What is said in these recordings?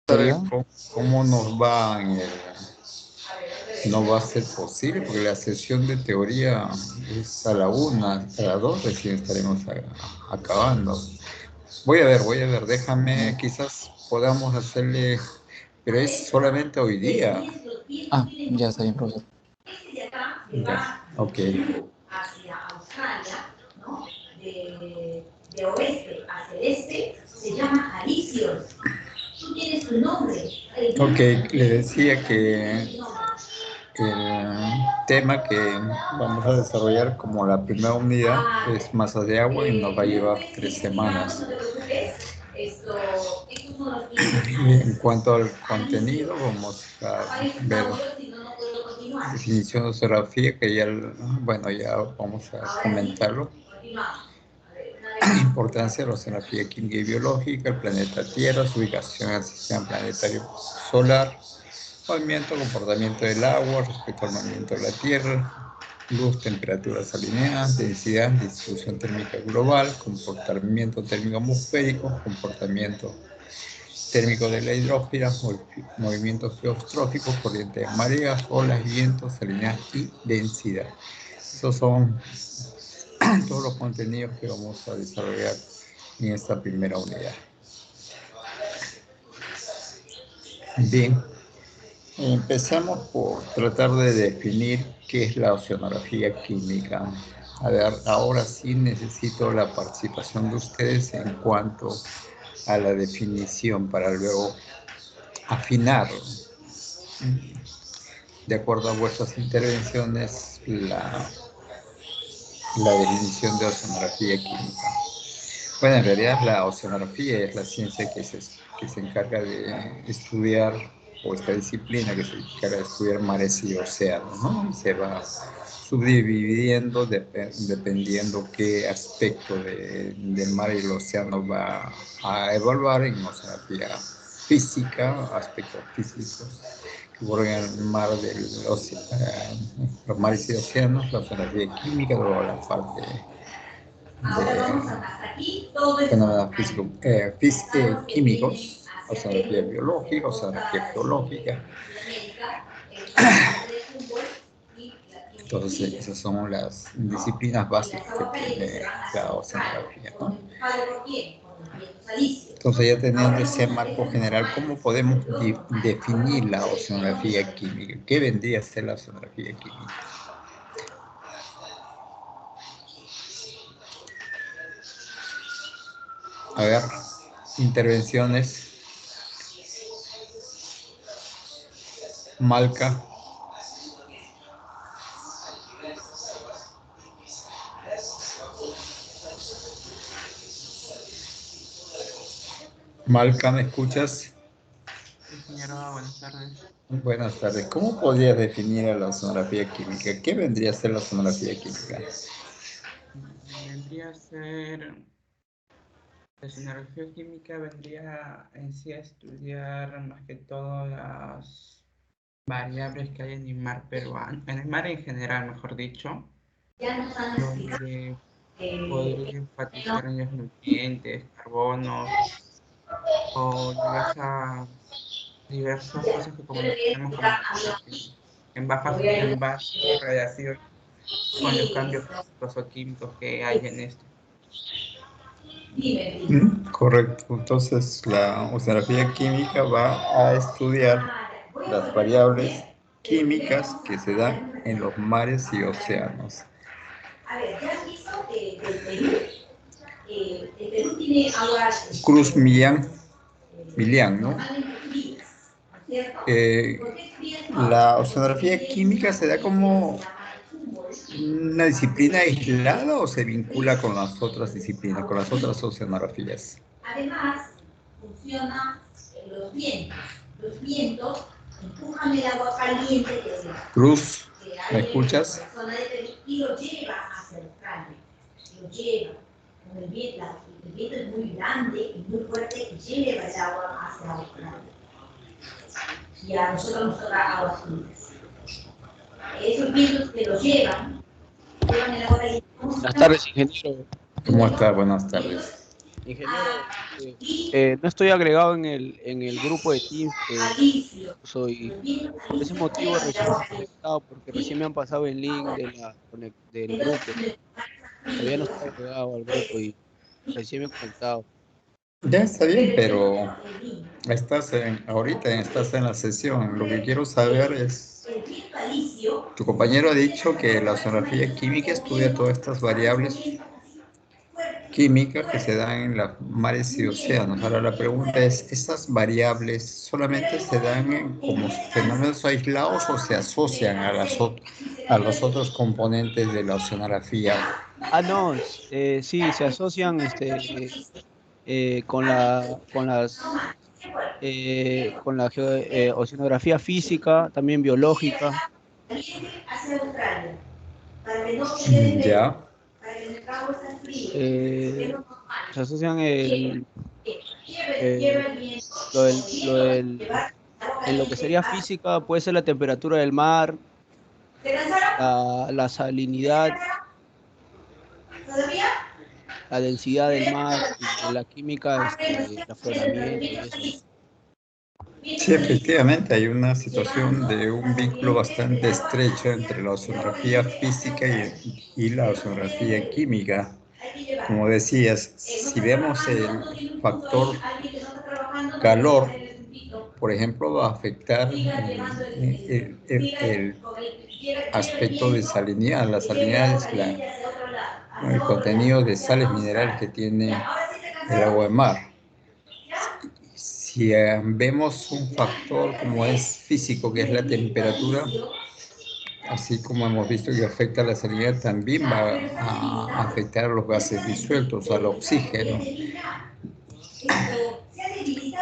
sabe ¿Serio? cómo nos va en el... No va a ser posible porque la sesión de teoría es a la 1, a las 2 recién estaremos acabando. Voy a ver, déjame, quizás podamos hacerle, pero es solamente hoy día. Ah, ya está bien, profesor. Ya, ok. Hacia Australia, ¿no? De oeste hacia este, se llama Alisios. Tú tienes tu nombre. Ok, le decía que el tema que vamos a desarrollar como la primera unidad es masas de agua y nos va a llevar 3 semanas. Y en cuanto al contenido, vamos a ver definición de oceanografía, que ya, bueno, ya vamos a comentarlo. Importancia de la oceanografía química y biológica, el planeta Tierra, su ubicación en el sistema planetario solar, movimiento, comportamiento del agua respecto al movimiento de la Tierra, luz, temperatura salinidad, densidad, distribución térmica global, comportamiento térmico atmosférico, comportamiento térmico de la hidrósfera, movimientos geostróficos, corriente de mareas, olas, vientos, salinidad y densidad. Esos son todos los contenidos que vamos a desarrollar en esta primera unidad. Bien, empezamos por tratar de definir qué es la oceanografía química. A ver, ahora sí necesito la participación de ustedes en cuanto a la definición para luego afinar, de acuerdo a vuestras intervenciones, la definición de oceanografía química. Bueno, en realidad la oceanografía es la ciencia que se encarga de estudiar, o esta disciplina que se encarga de estudiar mares y océanos, ¿no? Y se va subdividiendo dependiendo qué aspecto del mar y el océano va a evaluar en oceanografía física, aspectos físicos que abordan el mar los mares y océanos, la oceanografía química, luego la parte de fenómenos químicos, oceanografía biológica, oceanografía geológica. Entonces, esas son las disciplinas básicas que tiene la oceanografía, ¿no? Entonces, ya teniendo ese marco general, ¿cómo podemos definir la oceanografía química? ¿Qué vendría a ser la oceanografía química? A ver, intervenciones. Malca. Malca, ¿me escuchas? Sí, señora, buenas tardes. Buenas tardes. ¿Cómo podrías definir a la oceanografía química? ¿Qué vendría a ser la oceanografía química? Vendría a ser, la oceanografía química vendría en sí a estudiar más que todo las variables que hay en el mar peruano, en el mar en general, mejor dicho, donde podría enfatizar en los nutrientes, carbonos o diversas cosas que conocemos como en baja radiación con los cambios físicos o químicos que hay en esto. Correcto. Entonces, la oceanografía química va a estudiar las variables químicas que se dan en los mares y océanos. Cruz Millán, ¿no? La oceanografía química se da como una disciplina aislada o se vincula con las otras disciplinas, con las otras oceanografías. Además, funciona los vientos. Los vientos empujan el agua caliente Cruz, ¿me escuchas? Y lo lleva hacia Australia. Lo lleva. El viento es muy grande y muy fuerte y lleva el agua hacia Australia. Y a nosotros nos toca aguas frías. Esos vientos que lo llevan el agua caliente. Buenas tardes, ingeniero. ¿Cómo está? Buenas tardes. Ingeniero, no estoy agregado en el grupo de Teams que soy. Por ese motivo recién me he conectado, porque recién me han pasado el link del grupo. Todavía no estoy agregado al grupo y recién me he conectado. Ya está bien, pero ahorita estás en la sesión. Lo que quiero saber es, tu compañero ha dicho que la oceanografía química estudia todas estas variables químicas que se dan en los mares y océanos. Ahora la pregunta es, ¿estas variables solamente se dan como fenómenos aislados o se asocian a los otros componentes de la oceanografía? No, sí, se asocian con la oceanografía física, también biológica. Ya. Se asocian eh, en lo que sería física, puede ser la temperatura del mar, la salinidad, la densidad del mar, y en la química, el afloramiento y eso, ¿no? Sí, efectivamente, hay una situación de un vínculo bastante estrecho entre la oceanografía física y la oceanografía química. Como decías, si vemos el factor calor, por ejemplo, va a afectar el aspecto de salinidad. La salinidad es el contenido de sales minerales que tiene el agua de mar. Si vemos un factor como es físico, que es la temperatura, así como hemos visto que afecta a la salinidad, también va a afectar a los gases disueltos, al oxígeno.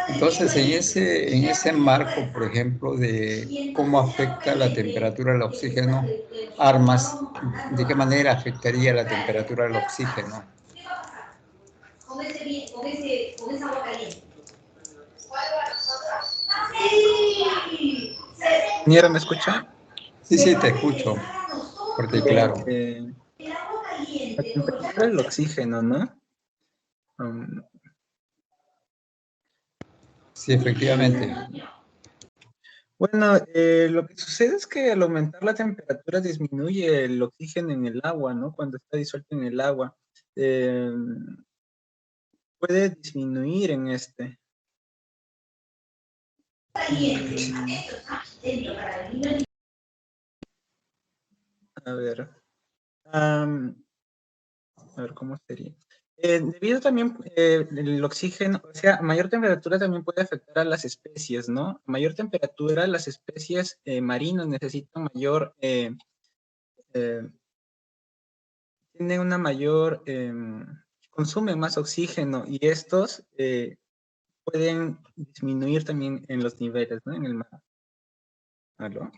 Entonces, en ese marco, por ejemplo, de cómo afecta la temperatura al oxígeno, armas, ¿de qué manera afectaría la temperatura al oxígeno? Ingeniero, ¿me escucha? Sí, sí, te escucho, fuerte y claro. La temperatura del oxígeno, ¿no? Sí, efectivamente. Bueno, lo que sucede es que al aumentar la temperatura disminuye el oxígeno en el agua, ¿no? Cuando está disuelto en el agua. Puede disminuir en este. A ver. A ver, ¿cómo sería? Debido también el oxígeno, o sea, mayor temperatura también puede afectar a las especies, ¿no? A mayor temperatura, las especies marinas necesitan tienen una mayor, consumen más oxígeno y estos pueden disminuir también en los niveles, ¿no? En el mar. ¿Aló?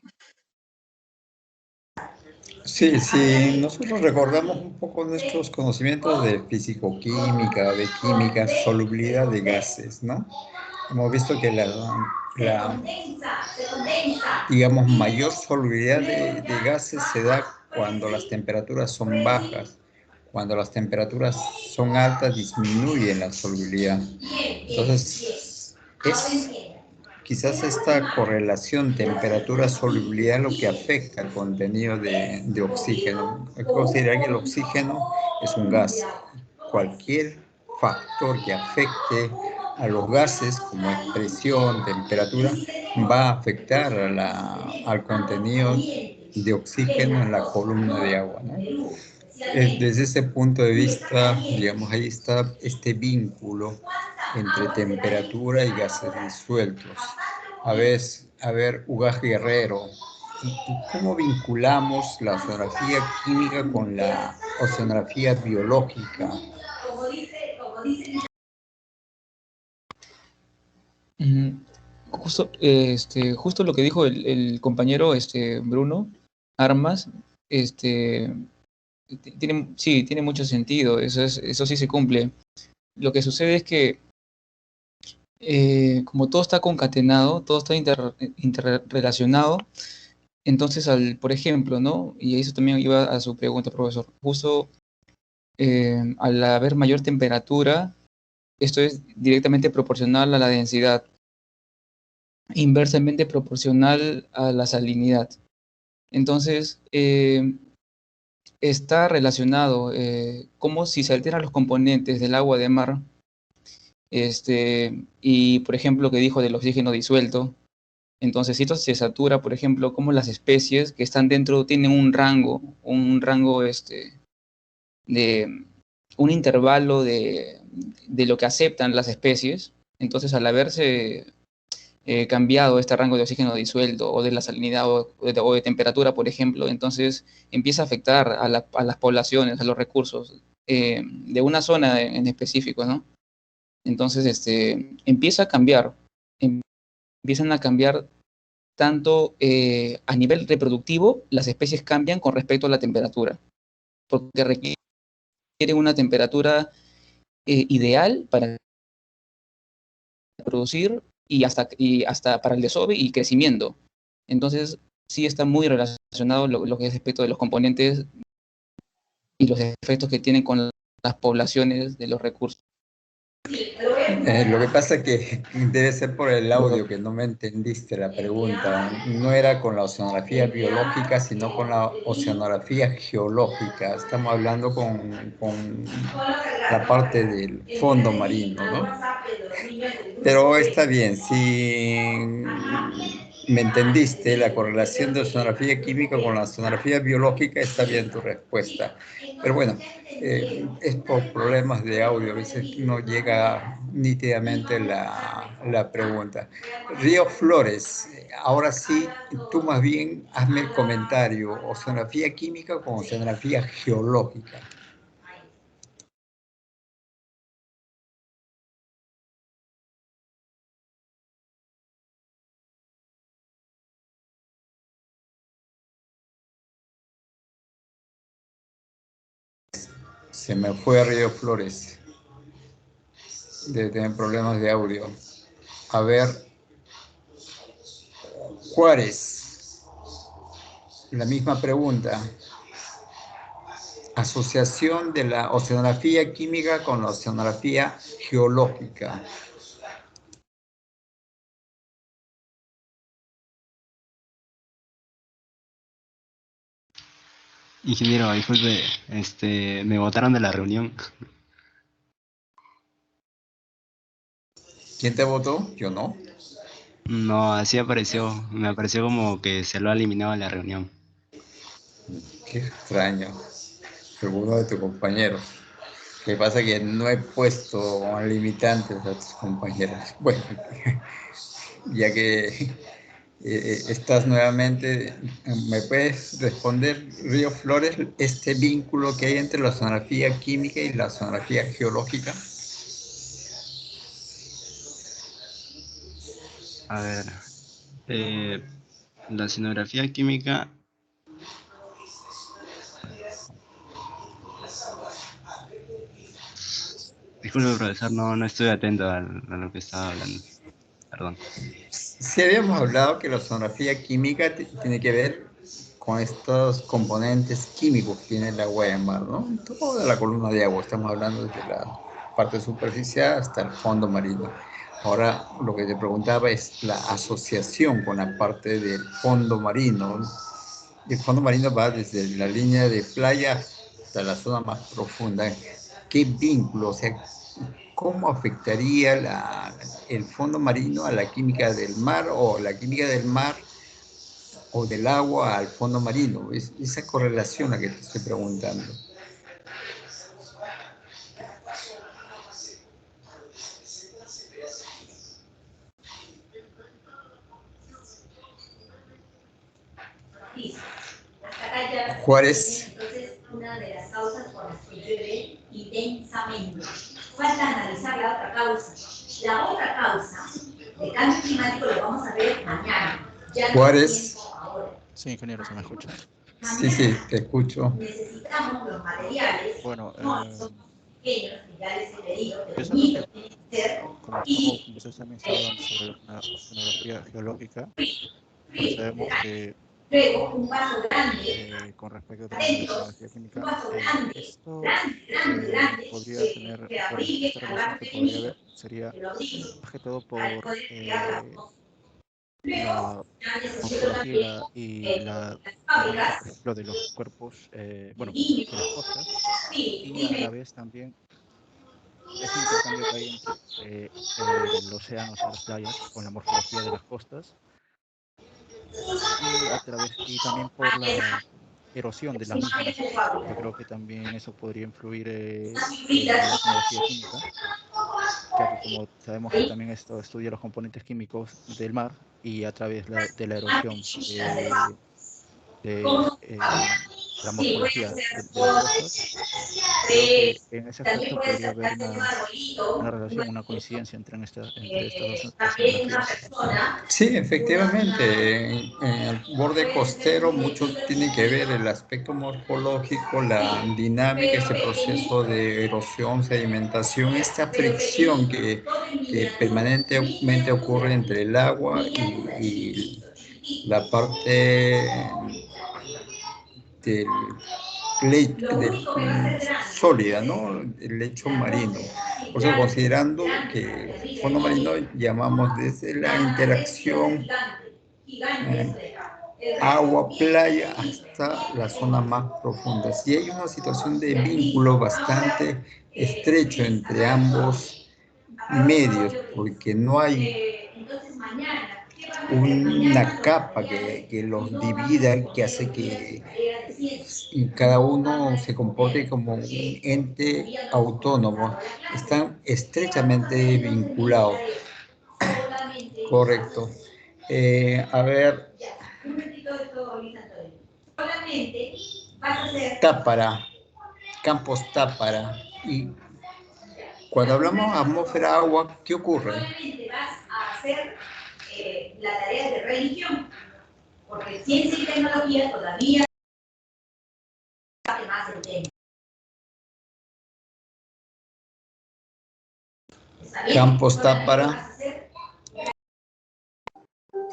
Sí, sí, nosotros recordamos un poco nuestros conocimientos de físico-química, de química, solubilidad de gases, ¿no? Hemos visto que digamos, mayor solubilidad de gases se da cuando las temperaturas son bajas. Cuando las temperaturas son altas, disminuye la solubilidad. Entonces, es quizás esta correlación temperatura-solubilidad lo que afecta el contenido de oxígeno. Hay que considerar que el oxígeno es un gas. Cualquier factor que afecte a los gases, como es presión, temperatura, va a afectar al contenido de oxígeno en la columna de agua, ¿no? Desde ese punto de vista, digamos, ahí está este vínculo entre temperatura y gases disueltos. A ver, Ugaz Guerrero, ¿cómo vinculamos la oceanografía química con la oceanografía biológica? Justo lo que dijo el compañero Bruno Armas, sí, tiene mucho sentido, eso sí se cumple. Lo que sucede es que como todo está concatenado, todo está interrelacionado, entonces por ejemplo, ¿no? Y eso también iba a su pregunta, profesor, justo al haber mayor temperatura, esto es directamente proporcional a la densidad, inversamente proporcional a la salinidad. Entonces, está relacionado como si se alteran los componentes del agua de mar, y por ejemplo, lo que dijo del oxígeno disuelto. Entonces, si esto se satura, por ejemplo, como las especies que están dentro tienen un rango de un intervalo de lo que aceptan las especies. Entonces, al haberse cambiado este rango de oxígeno disuelto o de la salinidad o de temperatura, por ejemplo, entonces empieza a afectar a las poblaciones, a los recursos de una zona en específico, ¿no? Entonces, empieza a cambiar, empiezan a cambiar tanto a nivel reproductivo, las especies cambian con respecto a la temperatura, porque requieren una temperatura ideal para producir y hasta para el desove y crecimiento. Entonces, sí está muy relacionado lo que es respecto de los componentes y los efectos que tienen con las poblaciones de los recursos. Lo que pasa es que debe ser por el audio que no me entendiste la pregunta. No era con la oceanografía biológica, sino con la oceanografía geológica. Estamos hablando con la parte del fondo marino, ¿no? Pero está bien, si me entendiste la correlación de oceanografía química con la oceanografía biológica, está bien tu respuesta. Pero bueno, es por problemas de audio, a veces no llega nítidamente la pregunta. Río Flores, ahora sí, tú más bien hazme el comentario, oceanografía química con oceanografía geológica. Se me fue a Río Flores. Debe tener problemas de audio. A ver, Juárez, la misma pregunta. Asociación de la oceanografía química con la oceanografía geológica. Ingeniero, disculpe, me botaron de la reunión. ¿Quién te votó? Yo no. No, así apareció, me apareció como que se lo ha eliminado de la reunión. Qué extraño. Alguno de tus compañeros. Lo que pasa es que no he puesto limitantes a tus compañeros. Bueno, ya que estás nuevamente, ¿me puedes responder, Río Flores, este vínculo que hay entre la oceanografía química y la oceanografía geológica? A ver, la oceanografía química, disculpe profesor, no estoy atento a lo que estaba hablando, perdón. Sí habíamos hablado que la oceanografía química tiene que ver con estos componentes químicos que tiene el agua de mar, ¿no? Toda la columna de agua, estamos hablando desde la parte superficial hasta el fondo marino. Ahora lo que te preguntaba es la asociación con la parte del fondo marino, ¿no? El fondo marino va desde la línea de playa hasta la zona más profunda. ¿Qué vínculo? O sea, ¿cómo afectaría el fondo marino a la química del mar o la química del mar o del agua al fondo marino? Es esa correlación a que te estoy preguntando. Juárez. Entonces, una de las causas por las que llueve intensamente. Falta analizar la otra causa. La otra causa de cambio climático lo vamos a ver mañana. Juárez. Sí, ingeniero, se me escucha. Sí, te escucho. Necesitamos los materiales. Bueno, pensando que como ustedes también están hablando sobre una oceanografía geológica, pero sabemos que Con respecto también a la oceanografía química, esto podría tener, bueno, esta relación que podría haber sería más que todo por la morfología y la dinámica, por ejemplo, de los cuerpos, bueno, de las costas, y a la vez también ese intercambio que hay entre el océano, o sea, las playas, con la morfología de las costas, y a través, y también por la erosión de las mismas. Yo creo que también eso podría influir en la oceanografía química, ya que como sabemos que también esto estudia los componentes químicos del mar y a través de la erosión de la morfología de las costas, creo que en ese aspecto podría haber una relación, una coincidencia entre estas dos oceanografías. Sí, efectivamente, en el borde costero mucho tiene que ver el aspecto morfológico, la dinámica, ese proceso de erosión, sedimentación, esta fricción que permanentemente ocurre entre el agua y la parte del sólida, ¿no? El lecho marino. Por eso, considerando que el fondo marino llamamos desde la interacción agua-playa hasta la zona más profunda. Si hay una situación de vínculo bastante estrecho entre ambos medios, porque no hay una capa que los divida, que hace que cada uno se comporte como un ente autónomo. Están estrechamente vinculados. Correcto. A ver. Tápara, Campos Tápara. Y cuando hablamos de atmósfera agua, ¿qué ocurre? Vas a hacer la tarea de religión, porque ciencia y tecnología todavía más el tema. Campos Tápara.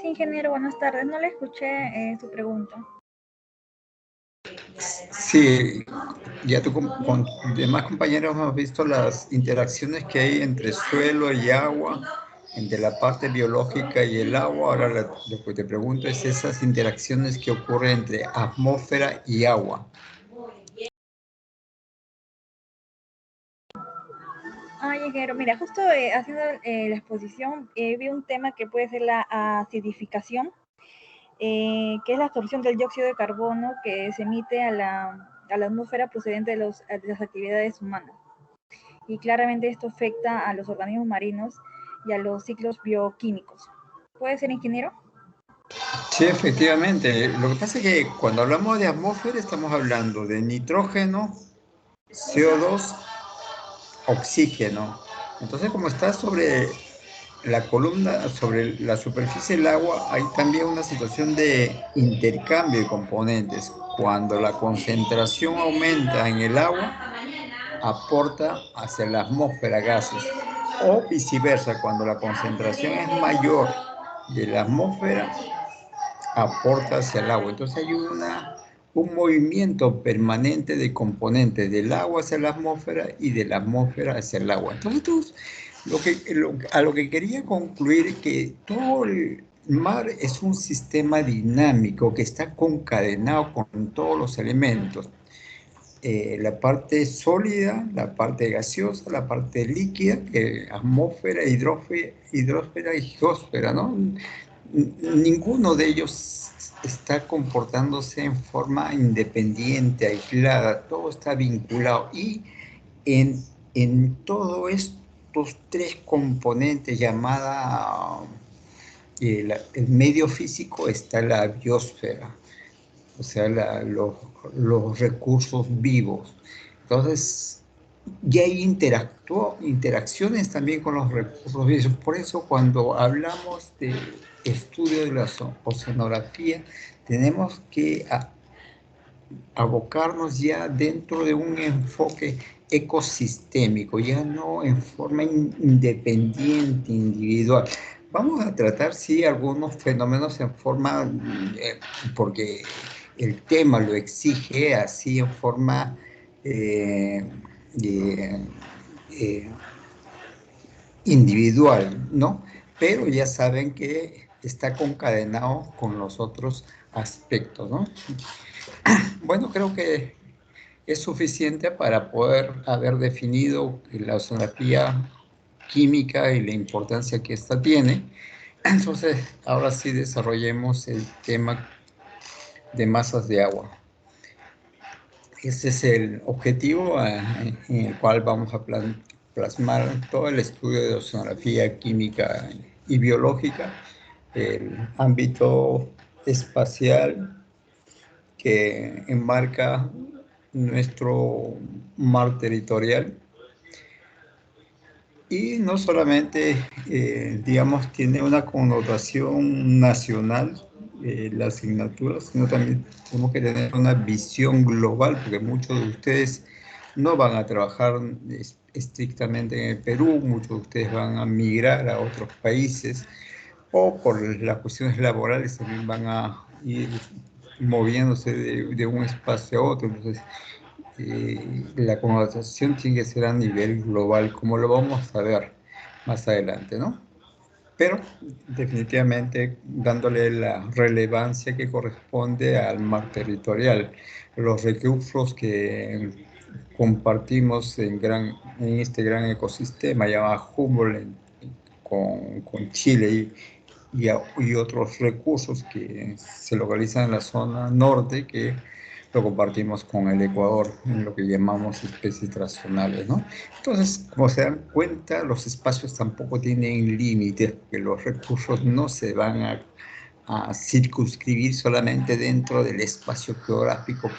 Sí, ingeniero, buenas tardes. No le escuché su pregunta. Sí, ya tú con demás compañeros hemos visto las interacciones que hay entre suelo y agua, entre la parte biológica y el agua. Ahora lo que te pregunto es esas interacciones que ocurren entre atmósfera y agua. Ay, ingeniero, mira, justo haciendo la exposición, vi un tema que puede ser la acidificación, que es la absorción del dióxido de carbono que se emite a la atmósfera procedente de las actividades humanas. Y claramente esto afecta a los organismos marinos y a los ciclos bioquímicos. ¿Puede ser, ingeniero? Sí, efectivamente. Lo que pasa es que cuando hablamos de atmósfera estamos hablando de nitrógeno, CO2, oxígeno. Entonces, como está sobre la columna, sobre la superficie del agua, hay también una situación de intercambio de componentes. Cuando la concentración aumenta en el agua, aporta hacia la atmósfera gases. O viceversa, cuando la concentración es mayor de la atmósfera, aporta hacia el agua. Entonces hay un movimiento permanente de componentes del agua hacia la atmósfera y de la atmósfera hacia el agua. Entonces, a lo que quería concluir es que todo el mar es un sistema dinámico que está concadenado con todos los elementos. La parte sólida, la parte gaseosa, la parte líquida, atmósfera, hidrósfera y geósfera, ¿no? Ninguno de ellos está comportándose en forma independiente, aislada, todo está vinculado. Y en todos estos tres componentes llamada el medio físico está la biosfera, o sea, los recursos vivos. Entonces, ya hay interacciones también con los recursos vivos. Por eso, cuando hablamos de estudio de la oceanografía, tenemos que abocarnos ya dentro de un enfoque ecosistémico, ya no en forma independiente, individual. Vamos a tratar, sí, algunos fenómenos en forma, porque el tema lo exige así en forma de, eh, individual, ¿no? Pero ya saben que está concadenado con los otros aspectos, ¿no? Bueno, creo que es suficiente para poder haber definido la oceanografía química y la importancia que ésta tiene. Entonces, ahora sí desarrollemos el tema de masas de agua. Ese es el objetivo en el cual vamos a plasmar todo el estudio de oceanografía química y biológica, el ámbito espacial que enmarca nuestro mar territorial. Y no solamente, digamos, tiene una connotación nacional la asignatura, sino también tenemos que tener una visión global, porque muchos de ustedes no van a trabajar estrictamente en el Perú, muchos de ustedes van a migrar a otros países, o por las cuestiones laborales también van a ir moviéndose de un espacio a otro. Entonces, la conversación tiene que ser a nivel global, como lo vamos a ver más adelante, ¿no? Pero definitivamente dándole la relevancia que corresponde al mar territorial, los recursos que compartimos en este gran ecosistema llamado Humboldt con Chile y otros recursos que se localizan en la zona norte que lo compartimos con el Ecuador, en lo que llamamos especies transzonales, ¿no? Entonces, como se dan cuenta, los espacios tampoco tienen límites, porque los recursos no se van a circunscribir solamente dentro del espacio geográfico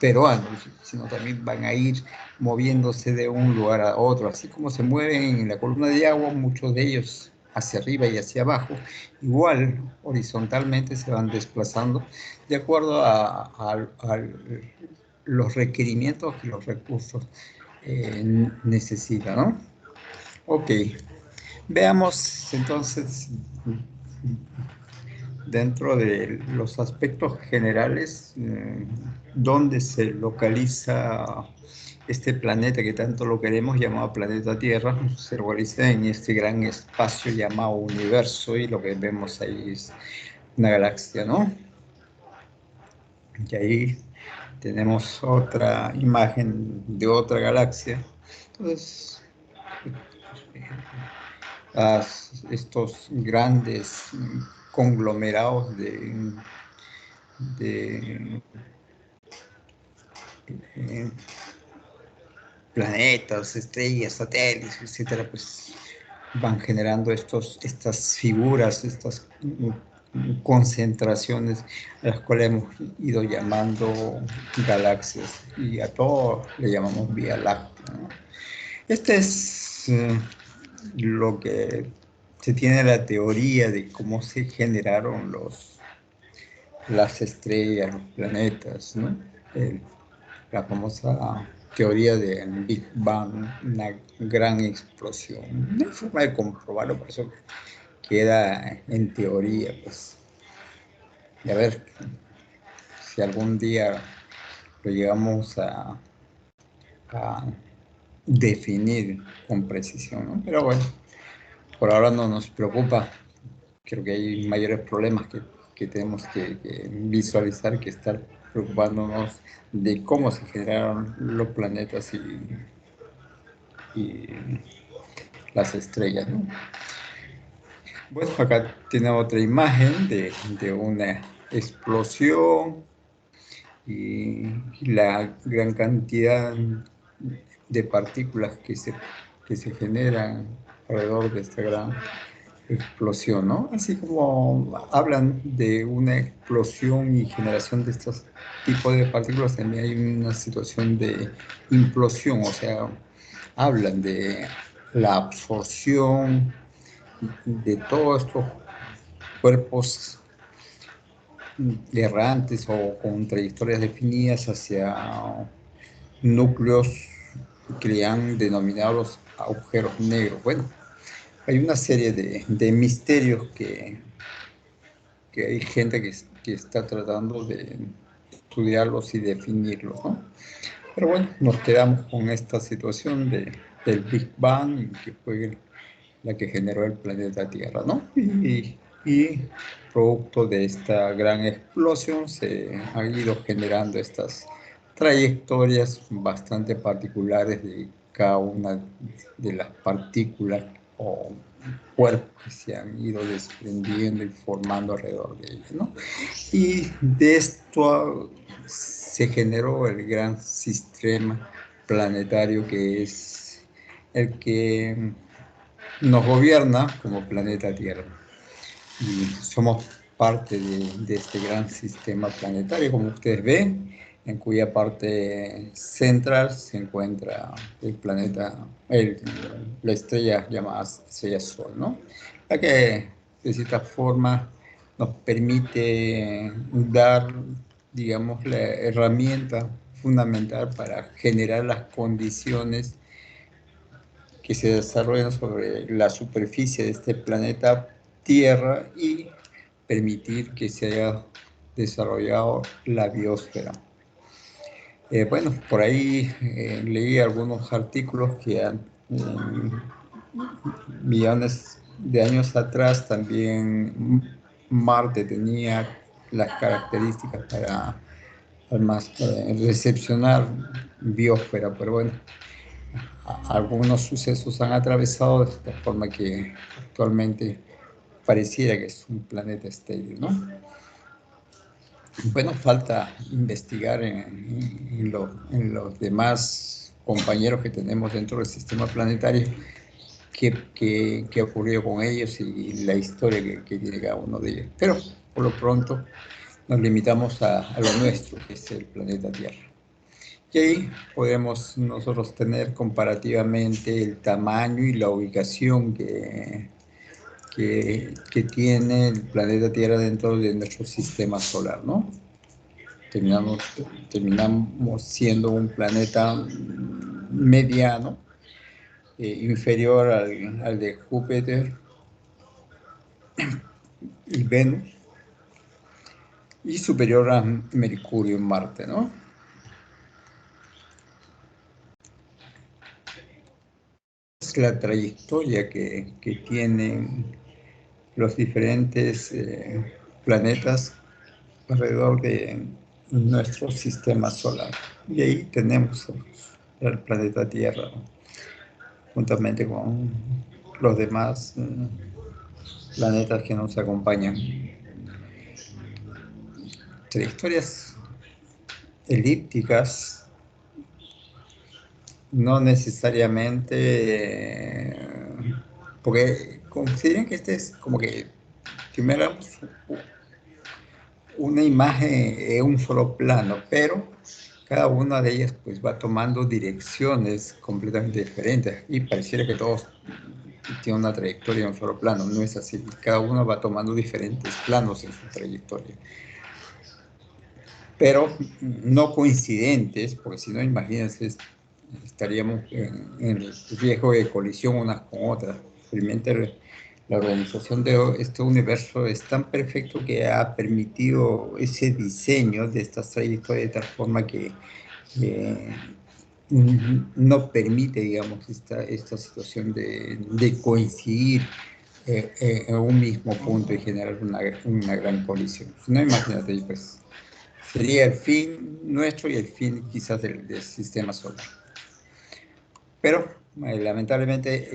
peruano, sino también van a ir moviéndose de un lugar a otro, así como se mueven en la columna de agua, muchos de ellos hacia arriba y hacia abajo, igual horizontalmente se van desplazando de acuerdo a los requerimientos que los recursos necesitan, ¿no? Ok, veamos entonces dentro de los aspectos generales, dónde se localiza este planeta que tanto lo queremos, llamado planeta Tierra. Se localiza en este gran espacio llamado universo, y lo que vemos ahí es una galaxia, ¿no? Y ahí tenemos otra imagen de otra galaxia. Entonces, estos grandes conglomerados de planetas, estrellas, satélites, etcétera, pues van generando estas figuras, estas concentraciones a las cuales hemos ido llamando galaxias, y a todo le llamamos Vía Láctea, ¿no? Este es lo que se tiene la teoría de cómo se generaron las estrellas, los planetas, ¿no? La famosa teoría del Big Bang, una gran explosión. No hay forma de comprobarlo, por eso queda en teoría, pues. Y a ver si algún día lo llegamos a definir con precisión, ¿no? Pero bueno, por ahora no nos preocupa. Creo que hay mayores problemas que tenemos que visualizar, que estar preocupándonos de cómo se generaron los planetas y las estrellas, ¿no? Bueno, acá tiene otra imagen de una explosión y la gran cantidad de partículas que se generan alrededor de esta gran explosión, ¿no? Así como hablan de una explosión y generación de estos tipos de partículas, también hay una situación de implosión, o sea, hablan de la absorción de todos estos cuerpos errantes o con trayectorias definidas hacia núcleos que le han denominado los agujeros negros. Bueno, hay una serie de misterios que hay gente que está tratando de estudiarlos y definirlos, ¿no? Pero bueno, nos quedamos con esta situación del Big Bang, que fue la que generó el planeta Tierra, ¿no? Y producto de esta gran explosión se han ido generando estas trayectorias bastante particulares de cada una de las partículas o cuerpos que se han ido desprendiendo y formando alrededor de ellas, ¿no? Y de esto se generó el gran sistema planetario que es el que nos gobierna como planeta Tierra. Y somos parte de este gran sistema planetario, como ustedes ven, en cuya parte central se encuentra el planeta, la estrella llamada estrella Sol, ¿no? La que de cierta forma nos permite dar, digamos, la herramienta fundamental para generar las condiciones que se desarrollan sobre la superficie de este planeta Tierra y permitir que se haya desarrollado la biosfera. Bueno, por ahí leí algunos artículos que millones de años atrás también Marte tenía las características para recepcionar biosfera, pero bueno, algunos sucesos han atravesado de esta forma que actualmente pareciera que es un planeta estéril, ¿no? Bueno, falta investigar en los demás compañeros que tenemos dentro del sistema planetario qué ocurrió con ellos y la historia que tiene cada uno de ellos. Pero por lo pronto nos limitamos a lo nuestro, que es el planeta Tierra. Y ahí podemos nosotros tener comparativamente el tamaño y la ubicación que tiene el planeta Tierra dentro de nuestro sistema solar, ¿no? Terminamos siendo un planeta mediano, inferior al de Júpiter y Venus, y superior a Mercurio y Marte, ¿no? Es la trayectoria que tienen los diferentes planetas alrededor de nuestro sistema solar. Y ahí tenemos el planeta Tierra, juntamente con los demás planetas que nos acompañan. Trayectorias elípticas, no necesariamente, porque consideren que este es como que primero una imagen en un solo plano, pero cada una de ellas pues va tomando direcciones completamente diferentes y pareciera que todos tienen una trayectoria en un solo plano. No es así, cada uno va tomando diferentes planos en su trayectoria, pero no coincidentes, porque si no, imagínense, estaríamos en el riesgo de colisión unas con otras. Realmente la organización de este universo es tan perfecto que ha permitido ese diseño de estas trayectorias de tal forma que no permite, digamos, esta situación de coincidir en un mismo punto y generar una gran colisión. No, imagínate, pues sería el fin nuestro y el fin quizás del sistema solar. Pero lamentablemente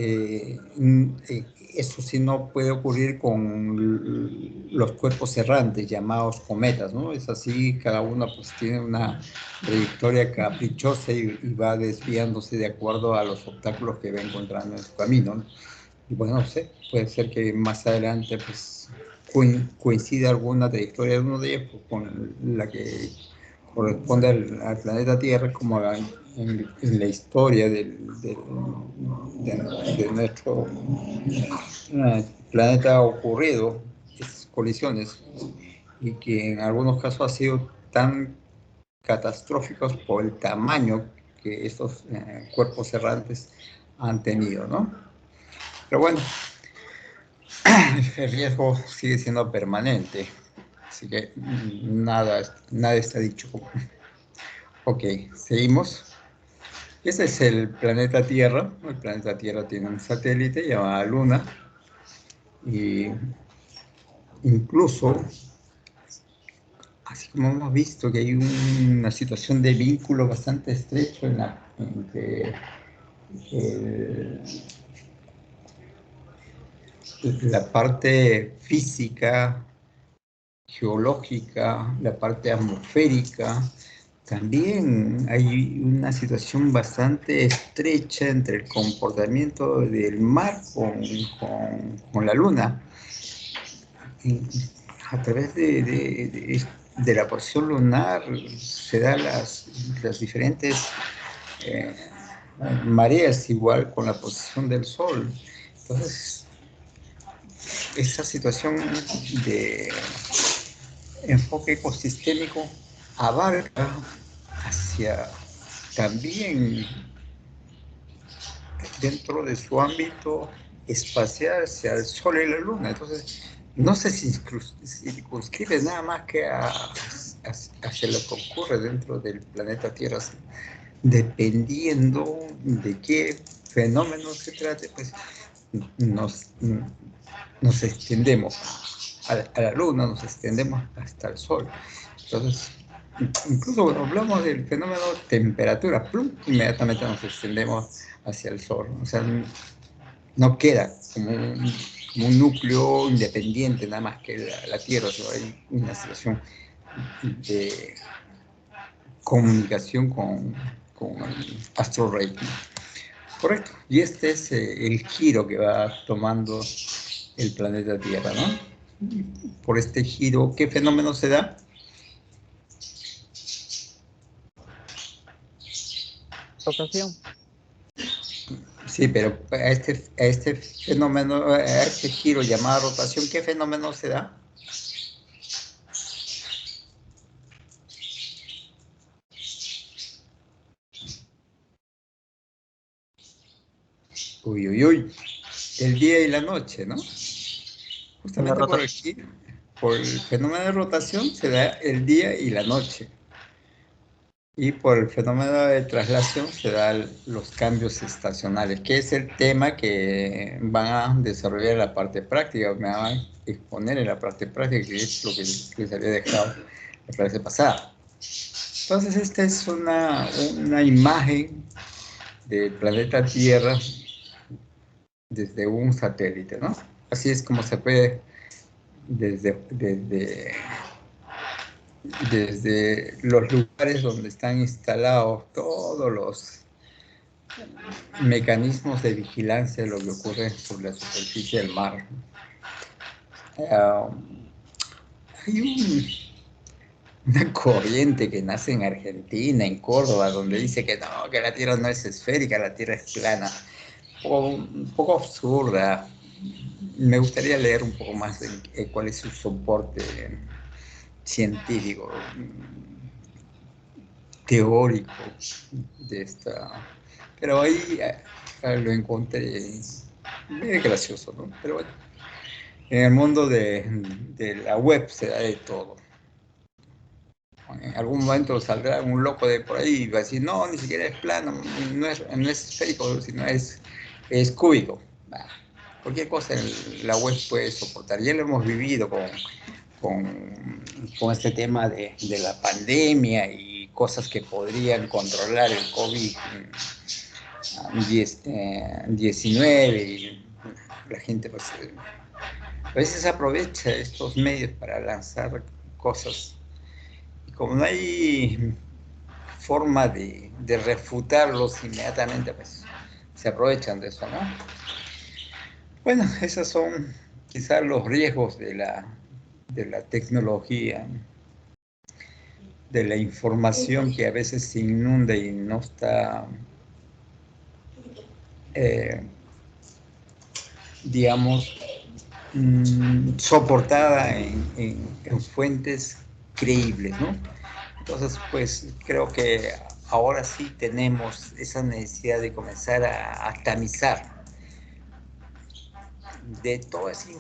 eso sí no puede ocurrir con los cuerpos errantes llamados cometas, ¿no? Es así, cada uno pues tiene una trayectoria caprichosa y va desviándose de acuerdo a los obstáculos que va encontrando en su camino, ¿no? Y bueno, no sé, puede ser que más adelante pues coincida alguna trayectoria de uno de ellos pues, con la que corresponde al planeta Tierra, como en la historia de nuestro planeta ha ocurrido esas colisiones y que en algunos casos ha sido tan catastróficos por el tamaño que estos cuerpos errantes han tenido, ¿no? Pero bueno, el riesgo sigue siendo permanente, así que nada está dicho. Ok, seguimos. Este es el planeta Tierra. El planeta Tierra tiene un satélite llamado Luna. Y incluso, así como hemos visto que hay una situación de vínculo bastante estrecho entre la parte física, geológica, la parte atmosférica, también hay una situación bastante estrecha entre el comportamiento del mar con la luna. A través de la posición lunar se dan las diferentes mareas, igual con la posición del sol. Entonces, esa situación de enfoque ecosistémico abarca hacia también dentro de su ámbito espacial hacia el Sol y la Luna. Entonces, no se circunscribe nada más que hacia lo que ocurre dentro del planeta Tierra. Dependiendo de qué fenómeno se trate, pues nos extendemos a la Luna, nos extendemos hasta el Sol. Entonces, incluso cuando hablamos del fenómeno temperatura, ¡plum!, inmediatamente nos extendemos hacia el Sol. O sea, no queda como un núcleo independiente nada más que la Tierra. O sea, hay una situación de comunicación con el astro rey. Correcto. Y este es el giro que va tomando el planeta Tierra, ¿no? Por este giro, ¿qué fenómeno se da? Rotación. Sí, pero a este fenómeno, a este giro llamado rotación, ¿qué fenómeno se da? Uy, uy, uy. El día y la noche, ¿no? Justamente por el fenómeno de rotación se da el día y la noche. Y por el fenómeno de traslación se dan los cambios estacionales, que es el tema que van a desarrollar en la parte práctica, me van a exponer en la parte práctica, que es lo que les había dejado la clase pasada. Entonces, esta es una imagen del planeta Tierra desde un satélite, ¿no? Así es como se puede desde los lugares donde están instalados todos los mecanismos de vigilancia de lo que ocurre sobre la superficie del mar. Hay una corriente que nace en Argentina, en Córdoba, donde dice que no, que la Tierra no es esférica, la Tierra es plana. Un poco absurda. Me gustaría leer un poco más de cuál es su soporte científico, teórico de esta. Pero ahí lo encontré gracioso, ¿no? Pero bueno, en el mundo de la web se da de todo. En algún momento saldrá un loco de por ahí y va a decir, no, ni siquiera es plano, no es esférico, sino es cúbico. Bah, cualquier cosa en la web puede soportar. Ya lo hemos vivido con este tema de la pandemia y cosas que podrían controlar el COVID-19 y la gente pues, a veces aprovecha estos medios para lanzar cosas. Y como no hay forma de refutarlos inmediatamente, pues se aprovechan de eso, ¿no? Bueno, esos son quizás los riesgos de la tecnología, de la información que a veces se inunda y no está, digamos, soportada en fuentes creíbles, ¿no? Entonces, pues creo que ahora sí tenemos esa necesidad de comenzar a tamizar de toda esa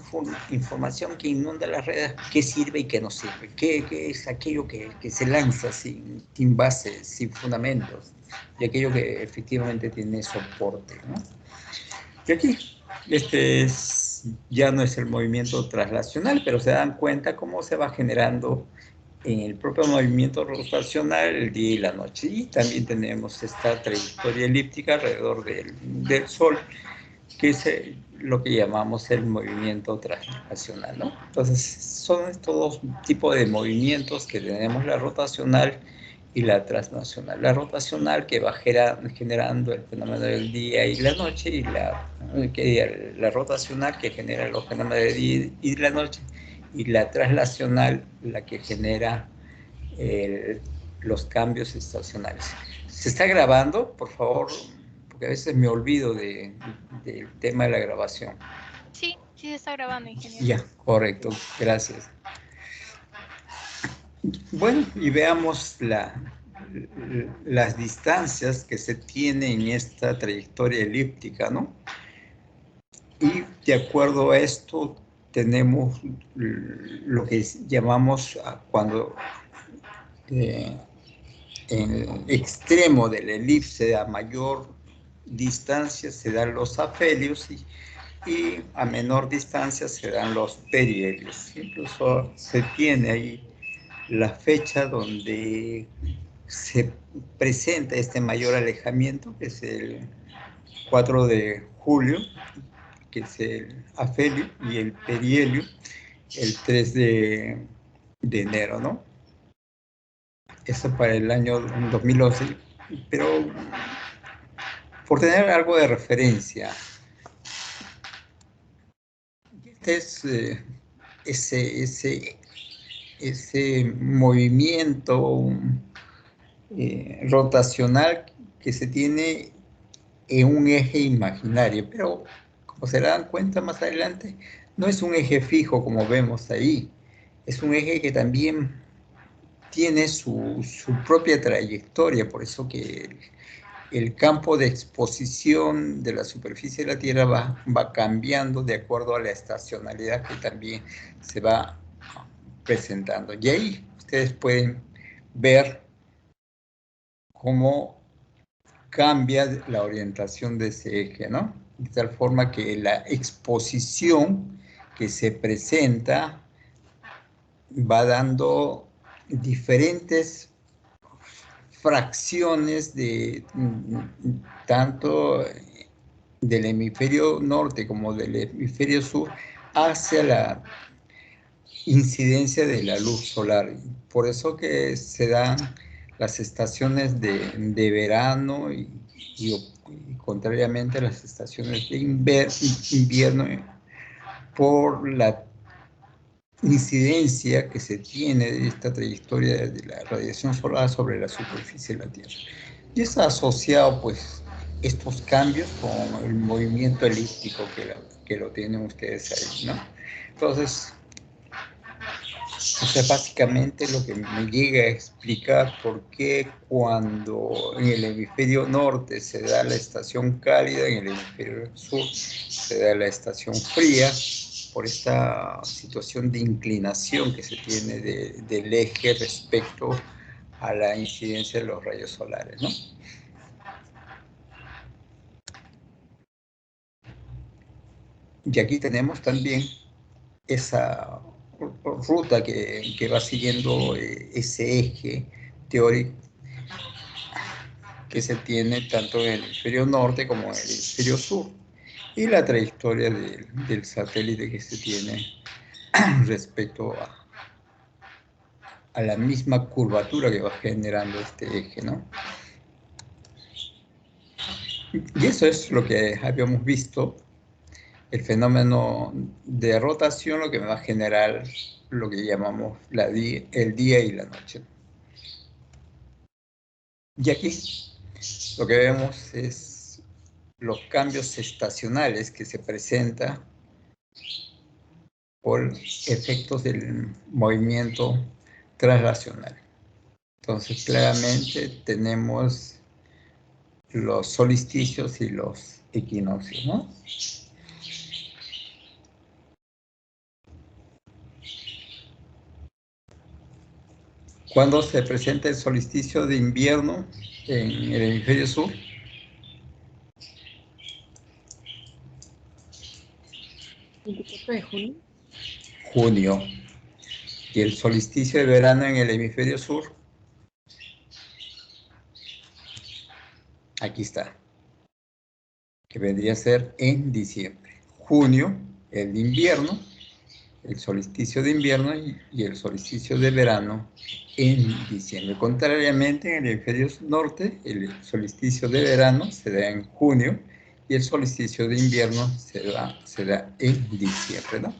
información que inunda las redes, qué sirve y qué no sirve, qué es aquello que se lanza sin base, sin fundamentos, y aquello que efectivamente tiene soporte, ¿no? Y aquí, ya no es el movimiento traslacional, pero se dan cuenta cómo se va generando en el propio movimiento rotacional el día y la noche. Y también tenemos esta trayectoria elíptica alrededor del Sol, que es lo que llamamos el movimiento traslacional, ¿no? Entonces, son estos dos tipos de movimientos que tenemos, la rotacional y la transnacional. La rotacional que va generando el fenómeno del día y la noche, y la rotacional que genera los fenómenos del día y la noche, y la translacional la que genera los cambios estacionales. ¿Se está grabando? Por favor, porque a veces me olvido del tema de la grabación. Sí, sí se está grabando, ingeniero. Ya, correcto, gracias. Bueno, y veamos las distancias que se tienen en esta trayectoria elíptica, ¿no? Y de acuerdo a esto tenemos lo que llamamos cuando en el extremo del elipse a mayor distancia se dan los afelios y a menor distancia se dan los perihelios. Incluso se tiene ahí la fecha donde se presenta este mayor alejamiento, que es el 4 de julio, que es el afelio, y el perihelio, el 3 de enero, ¿no? Eso para el año 2011, pero por tener algo de referencia, este es ese movimiento rotacional que se tiene en un eje imaginario, pero como se dan cuenta más adelante, no es un eje fijo como vemos ahí, es un eje que también tiene su propia trayectoria, por eso que el campo de exposición de la superficie de la Tierra va cambiando de acuerdo a la estacionalidad que también se va presentando. Y ahí ustedes pueden ver cómo cambia la orientación de ese eje, ¿no? De tal forma que la exposición que se presenta va dando diferentes fracciones de tanto del hemisferio norte como del hemisferio sur hacia la incidencia de la luz solar. Por eso que se dan las estaciones de verano y contrariamente a las estaciones de invierno por la incidencia que se tiene de esta trayectoria de la radiación solar sobre la superficie de la Tierra. Y está asociado, pues, estos cambios con el movimiento elíptico que lo tienen ustedes ahí, ¿no? Entonces, o sea, básicamente lo que me llega a explicar por qué cuando en el hemisferio norte se da la estación cálida, en el hemisferio sur se da la estación fría, por esta situación de inclinación que se tiene del eje respecto a la incidencia de los rayos solares, ¿no? Y aquí tenemos también esa ruta que va siguiendo ese eje teórico que se tiene tanto en el hemisferio norte como en el hemisferio sur, y la trayectoria del satélite que se tiene respecto a la misma curvatura que va generando este eje, ¿no? Y eso es lo que habíamos visto, el fenómeno de rotación, lo que va a generar lo que llamamos el día y la noche. Y aquí lo que vemos es los cambios estacionales que se presentan por efectos del movimiento translacional. Entonces, claramente tenemos los solsticios y los equinoccios, ¿no? ¿Cuándo se presenta el solsticio de invierno en el hemisferio sur? ¿24 de junio? Junio. ¿Y el solsticio de verano en el hemisferio sur? Aquí está. Que vendría a ser en diciembre. Junio, el invierno, el solsticio de invierno y el solsticio de verano en diciembre. Contrariamente, en el hemisferio norte, el solsticio de verano se da en junio y el solsticio de invierno se da en diciembre, ¿no?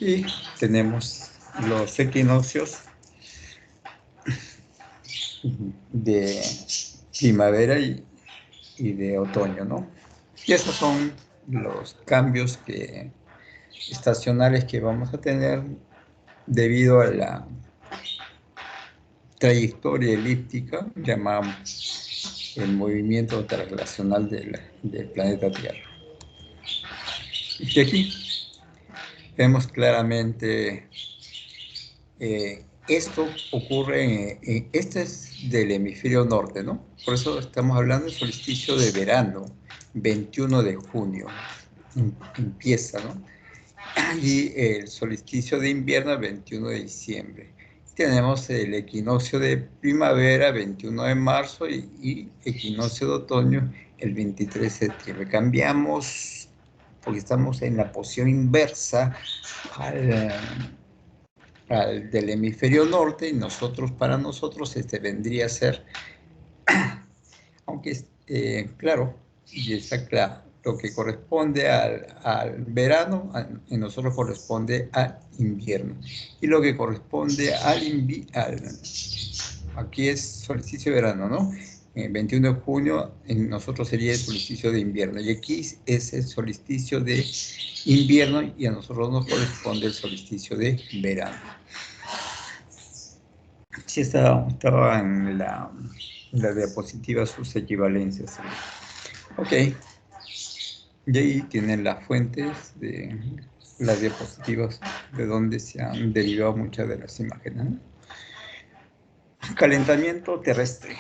Y tenemos los equinoccios de primavera y de otoño, ¿no? Y esos son los cambios estacionales que vamos a tener debido a la trayectoria elíptica, llamamos el movimiento translacional del planeta Tierra. Y aquí vemos claramente esto ocurre, este es del hemisferio norte, ¿no? Por eso estamos hablando del solsticio de verano, 21 de junio, empieza, ¿no? Y el solsticio de invierno, 21 de diciembre. Tenemos el equinoccio de primavera, 21 de marzo, y equinoccio de otoño, el 23 de septiembre. Cambiamos, porque estamos en la posición inversa al del hemisferio norte, y para nosotros vendría a ser, aunque claro, y está claro, lo que corresponde al verano, y nosotros corresponde al invierno. Y lo que corresponde aquí es solsticio de verano, ¿no? 21 de junio, en nosotros sería el solsticio de invierno. Y aquí es el solsticio de invierno y a nosotros nos corresponde el solsticio de verano. Sí, estaba en la diapositiva sus equivalencias. Ok. Y ahí tienen las fuentes de las diapositivas de donde se han derivado muchas de las imágenes, ¿no? Calentamiento terrestre.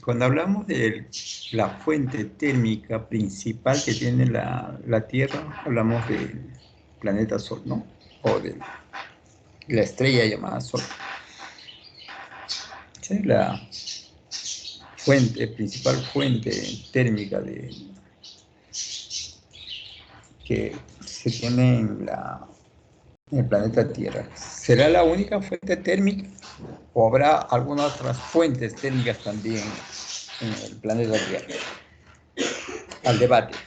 Cuando hablamos de la fuente térmica principal que tiene la Tierra, hablamos del planeta Sol, ¿no? O de la estrella llamada Sol. ¿Sí? La principal fuente térmica que se tiene en el planeta Tierra. ¿Será la única fuente térmica o habrá algunas otras fuentes térmicas también en el planeta Tierra? Al debate.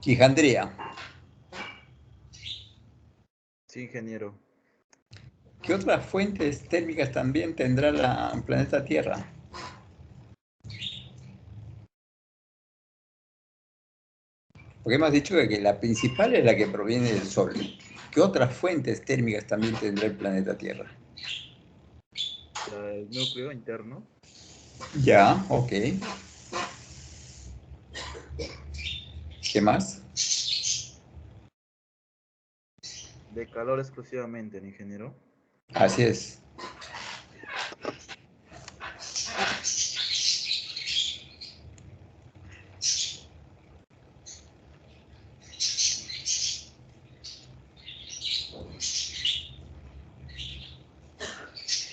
Quijandría. Sí, ingeniero. ¿Qué otras fuentes térmicas también tendrá el planeta Tierra? Porque hemos dicho que la principal es la que proviene del Sol. ¿Qué otras fuentes térmicas también tendrá el planeta Tierra? El núcleo interno. Ya, ok. ¿Qué más? De calor exclusivamente, ingeniero. Así es.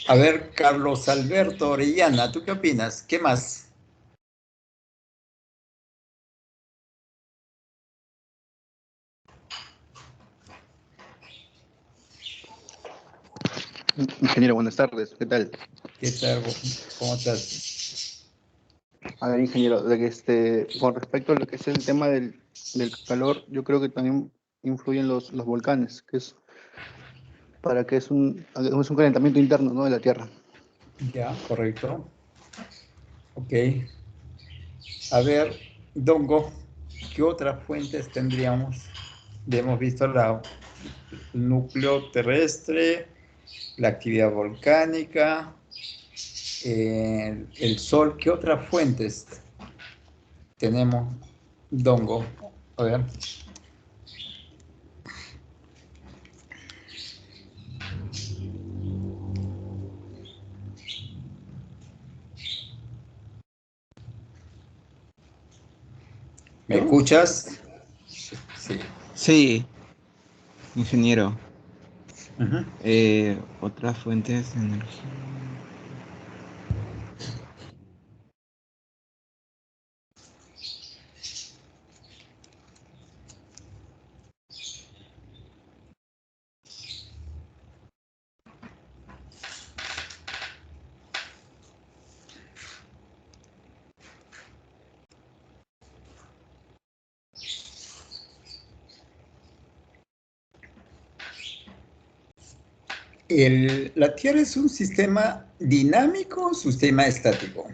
A ver, Carlos Alberto Orellana, ¿tú qué opinas? ¿Qué más? Ingeniero, buenas tardes. ¿Qué tal? ¿Qué tal? ¿Cómo estás? A ver, ingeniero, con respecto a lo que es el tema del calor, yo creo que también influyen los volcanes, que es un calentamiento interno, ¿no?, de la Tierra. Ya, correcto. Ok. A ver, Dongo, ¿qué otras fuentes tendríamos? Hemos visto el núcleo terrestre, la actividad volcánica, el sol. ¿Qué otras fuentes tenemos, Dongo? A ver. ¿Me escuchas? Sí. Sí, ingeniero. Ujú. Otras fuentes de energía. ¿La Tierra es un sistema dinámico o un sistema estático?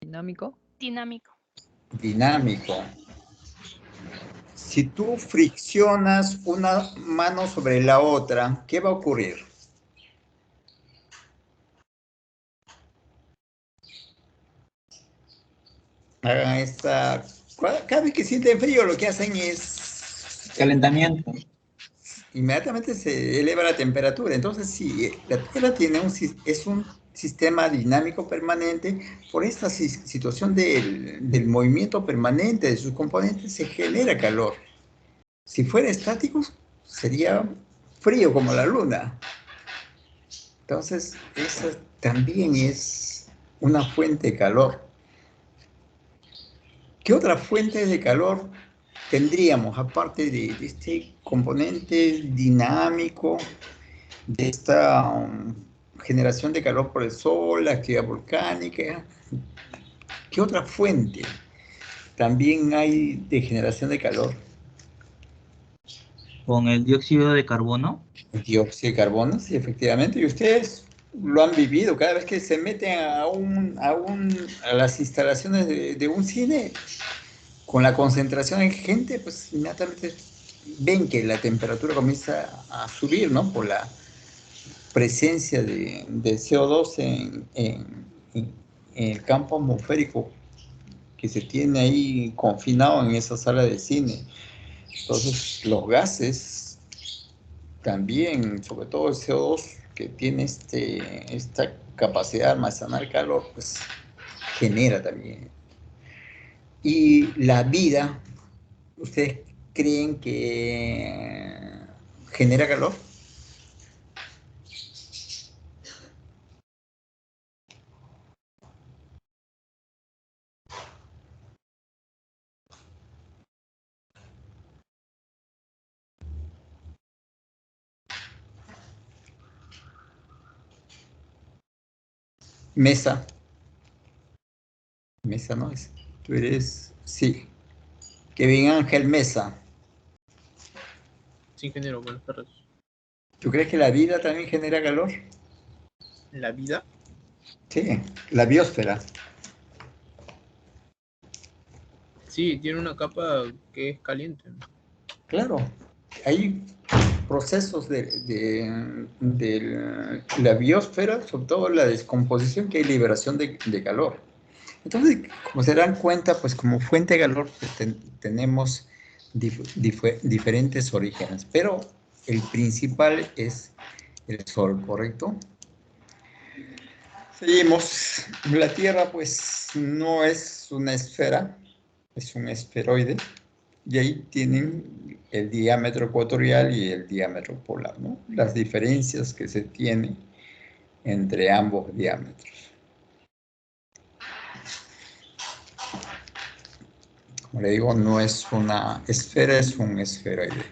¿Dinámico? Dinámico. Dinámico. Si tú friccionas una mano sobre la otra, ¿qué va a ocurrir? Hagan esta... Cada vez que sienten frío, lo que hacen es... Calentamiento. Inmediatamente se eleva la temperatura. Entonces, sí, la Tierra tiene es un sistema dinámico permanente. Por esta situación del movimiento permanente de sus componentes, se genera calor. Si fuera estático, sería frío como la luna. Entonces, esa también es una fuente de calor. ¿Qué otra fuente de calor tendríamos, aparte de este componente dinámico, de esta generación de calor por el sol, la actividad volcánica? ¿Qué otra fuente también hay de generación de calor? Con el dióxido de carbono. El dióxido de carbono, sí, efectivamente. Y ustedes lo han vivido. Cada vez que se meten a las instalaciones de un cine, con la concentración de gente, pues inmediatamente ven que la temperatura comienza a subir, ¿no? Por la presencia de CO2 en el campo atmosférico que se tiene ahí confinado en esa sala de cine. Entonces, los gases también, sobre todo el CO2, que tiene esta capacidad de almacenar calor, pues genera también. Y la vida, ¿ustedes creen que genera calor? Mesa. Mesa no es. Tú eres, sí. Kevin Ángel Mesa. Sí, ingeniero, buenas tardes. ¿Tú crees que la vida también genera calor? ¿La vida? Sí, la biosfera. Sí, tiene una capa que es caliente. Claro, hay procesos de la biosfera, sobre todo la descomposición, que hay liberación de calor. Entonces, como se dan cuenta, pues como fuente de calor pues, tenemos diferentes orígenes, pero el principal es el Sol, ¿correcto? Seguimos. La Tierra pues no es una esfera, es un esferoide, y ahí tienen el diámetro ecuatorial y el diámetro polar, ¿no? Las diferencias que se tienen entre ambos diámetros. Como le digo, no es una esfera, es un esferoide.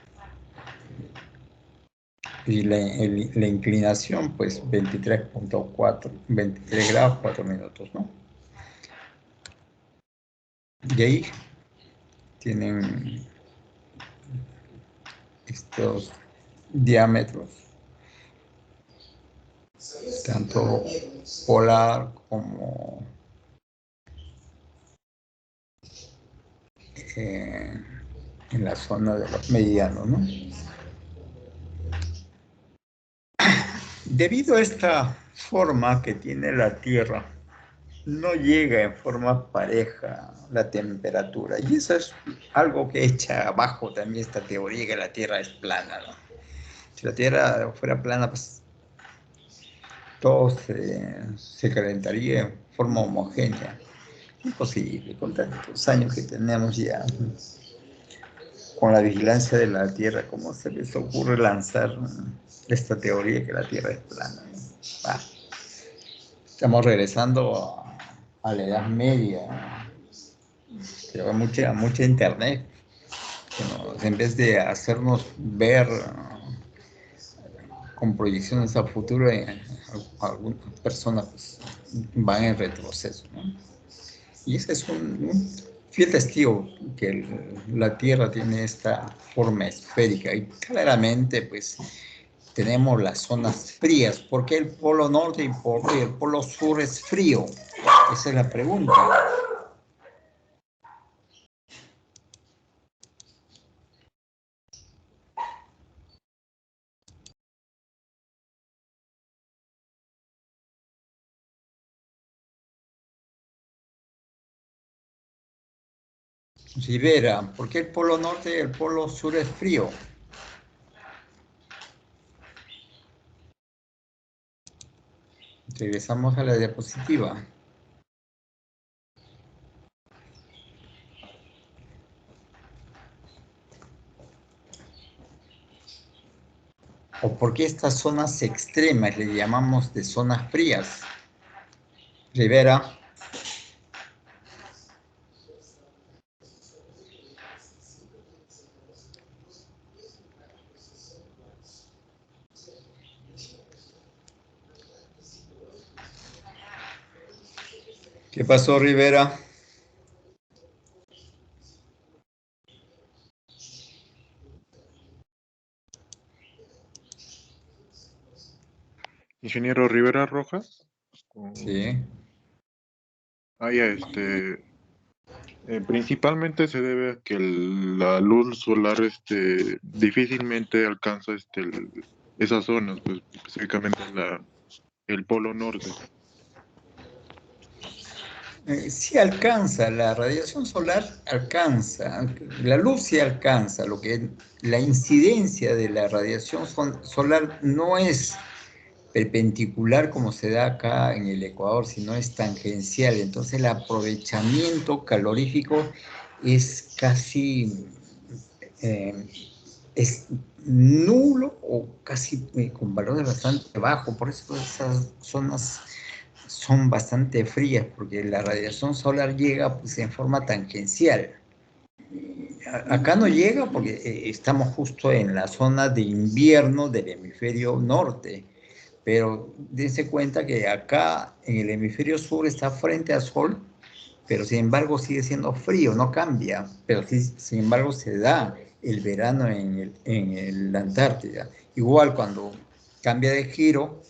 Y la inclinación, pues 23.4, 23 grados, 4 minutos, ¿no? Y ahí tienen estos diámetros, tanto polar como en la zona de los meridianos, ¿no? Debido a esta forma que tiene la Tierra, no llega en forma pareja la temperatura. Y eso es algo que echa abajo también esta teoría que la Tierra es plana, ¿no? Si la Tierra fuera plana, pues todo se calentaría en forma homogénea. Imposible, con tantos años que tenemos ya, con la vigilancia de la Tierra, ¿cómo se les ocurre lanzar esta teoría que la Tierra es plana, ¿no? Bah, estamos regresando a la Edad Media, pero mucha internet, que en vez de hacernos ver con proyecciones a futuro, algunas personas pues, van en retroceso, ¿no? Y ese es un fiel testigo que la Tierra tiene esta forma esférica y claramente pues tenemos las zonas frías. ¿Por qué el polo norte y por qué el polo sur es frío? Esa es la pregunta. Rivera, ¿por qué el polo norte y el polo sur es frío? Regresamos a la diapositiva. ¿O por qué estas zonas extremas le llamamos de zonas frías? Rivera. ¿Qué pasó, Rivera? Ingeniero Rivera Rojas. Sí. Principalmente se debe a que la luz solar difícilmente alcanza esas zonas, pues específicamente el polo norte. Sí alcanza, la radiación solar alcanza, la luz sí alcanza, lo que la incidencia de la radiación solar no es perpendicular como se da acá en el Ecuador, sino es tangencial. Entonces el aprovechamiento calorífico es casi es nulo o casi con valores bastante bajos. Por eso esas zonas son bastante frías, porque la radiación solar llega pues, en forma tangencial. Acá no llega porque estamos justo en la zona de invierno del hemisferio norte, pero dense cuenta que acá en el hemisferio sur está frente al sol, pero sin embargo sigue siendo frío, no cambia, pero sí, sin embargo se da el verano en la Antártida. Igual cuando cambia de giro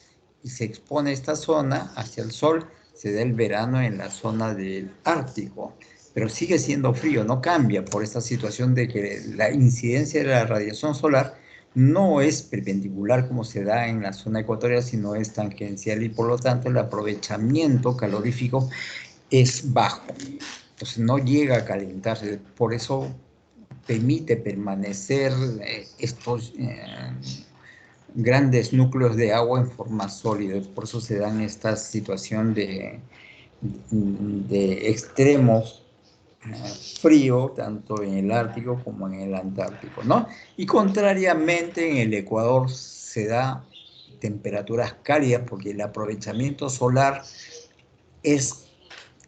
y se expone esta zona hacia el sol, se da el verano en la zona del Ártico, pero sigue siendo frío, no cambia por esta situación de que la incidencia de la radiación solar no es perpendicular como se da en la zona ecuatorial, sino es tangencial y por lo tanto el aprovechamiento calorífico es bajo. Entonces no llega a calentarse, por eso permite permanecer estos grandes núcleos de agua en forma sólida, por eso se dan esta situación de extremos frío, tanto en el Ártico como en el Antártico, ¿no? Y contrariamente en el Ecuador se da temperaturas cálidas porque el aprovechamiento solar es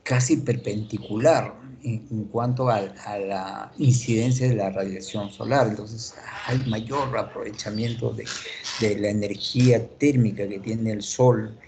casi perpendicular en cuanto a la incidencia de la radiación solar. Entonces hay mayor aprovechamiento de la energía térmica que tiene el sol,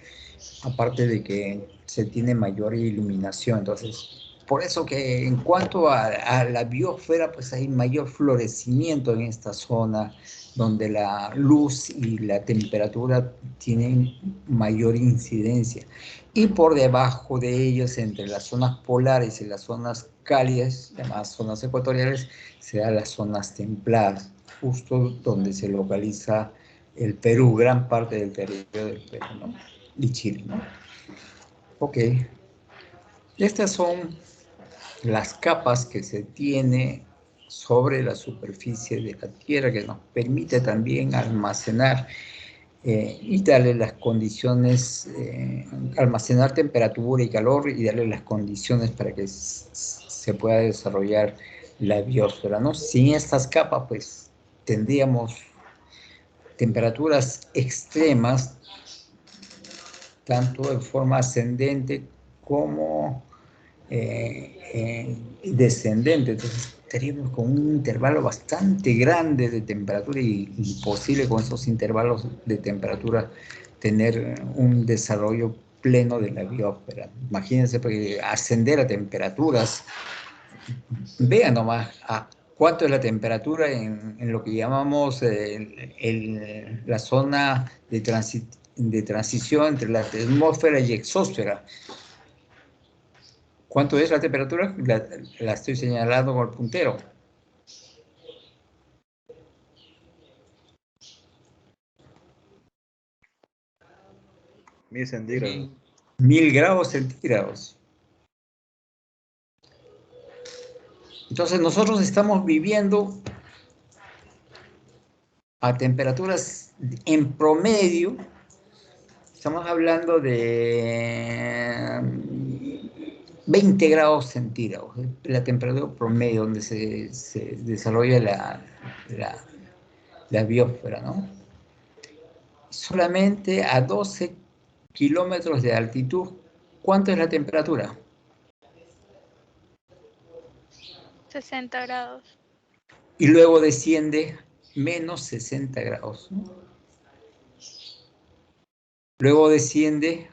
aparte de que se tiene mayor iluminación. Entonces Por eso que en cuanto a la biosfera, pues hay mayor florecimiento en esta zona, donde la luz y la temperatura tienen mayor incidencia. Y por debajo de ellos, entre las zonas polares y las zonas cálidas, llamadas zonas ecuatoriales, se dan las zonas templadas, justo donde se localiza el Perú, gran parte del territorio del Perú, ¿no? Y Chile, ¿no? Ok. Estas son las capas que se tiene sobre la superficie de la Tierra, que nos permite también almacenar y darle las condiciones, almacenar temperatura y calor y darle las condiciones para que se pueda desarrollar la biosfera, ¿no? Sin estas capas, pues, tendríamos temperaturas extremas, tanto en forma ascendente como descendente. Entonces estaríamos con un intervalo bastante grande de temperatura y imposible con esos intervalos de temperatura tener un desarrollo pleno de la biosfera. Imagínense, porque ascender a temperaturas, vean nomás cuánto es la temperatura en lo que llamamos la zona de transición entre la atmósfera y exósfera. ¿Cuánto es la temperatura? La estoy señalando con el puntero. Mil centígrados. 1000 grados centígrados. Entonces nosotros estamos viviendo a temperaturas en promedio, estamos hablando de 20 grados centígrados, la temperatura promedio donde se desarrolla la biosfera, ¿no? Solamente a 12 kilómetros de altitud, ¿cuánto es la temperatura? 60 grados. Y luego desciende menos 60 grados, ¿no? Luego desciende,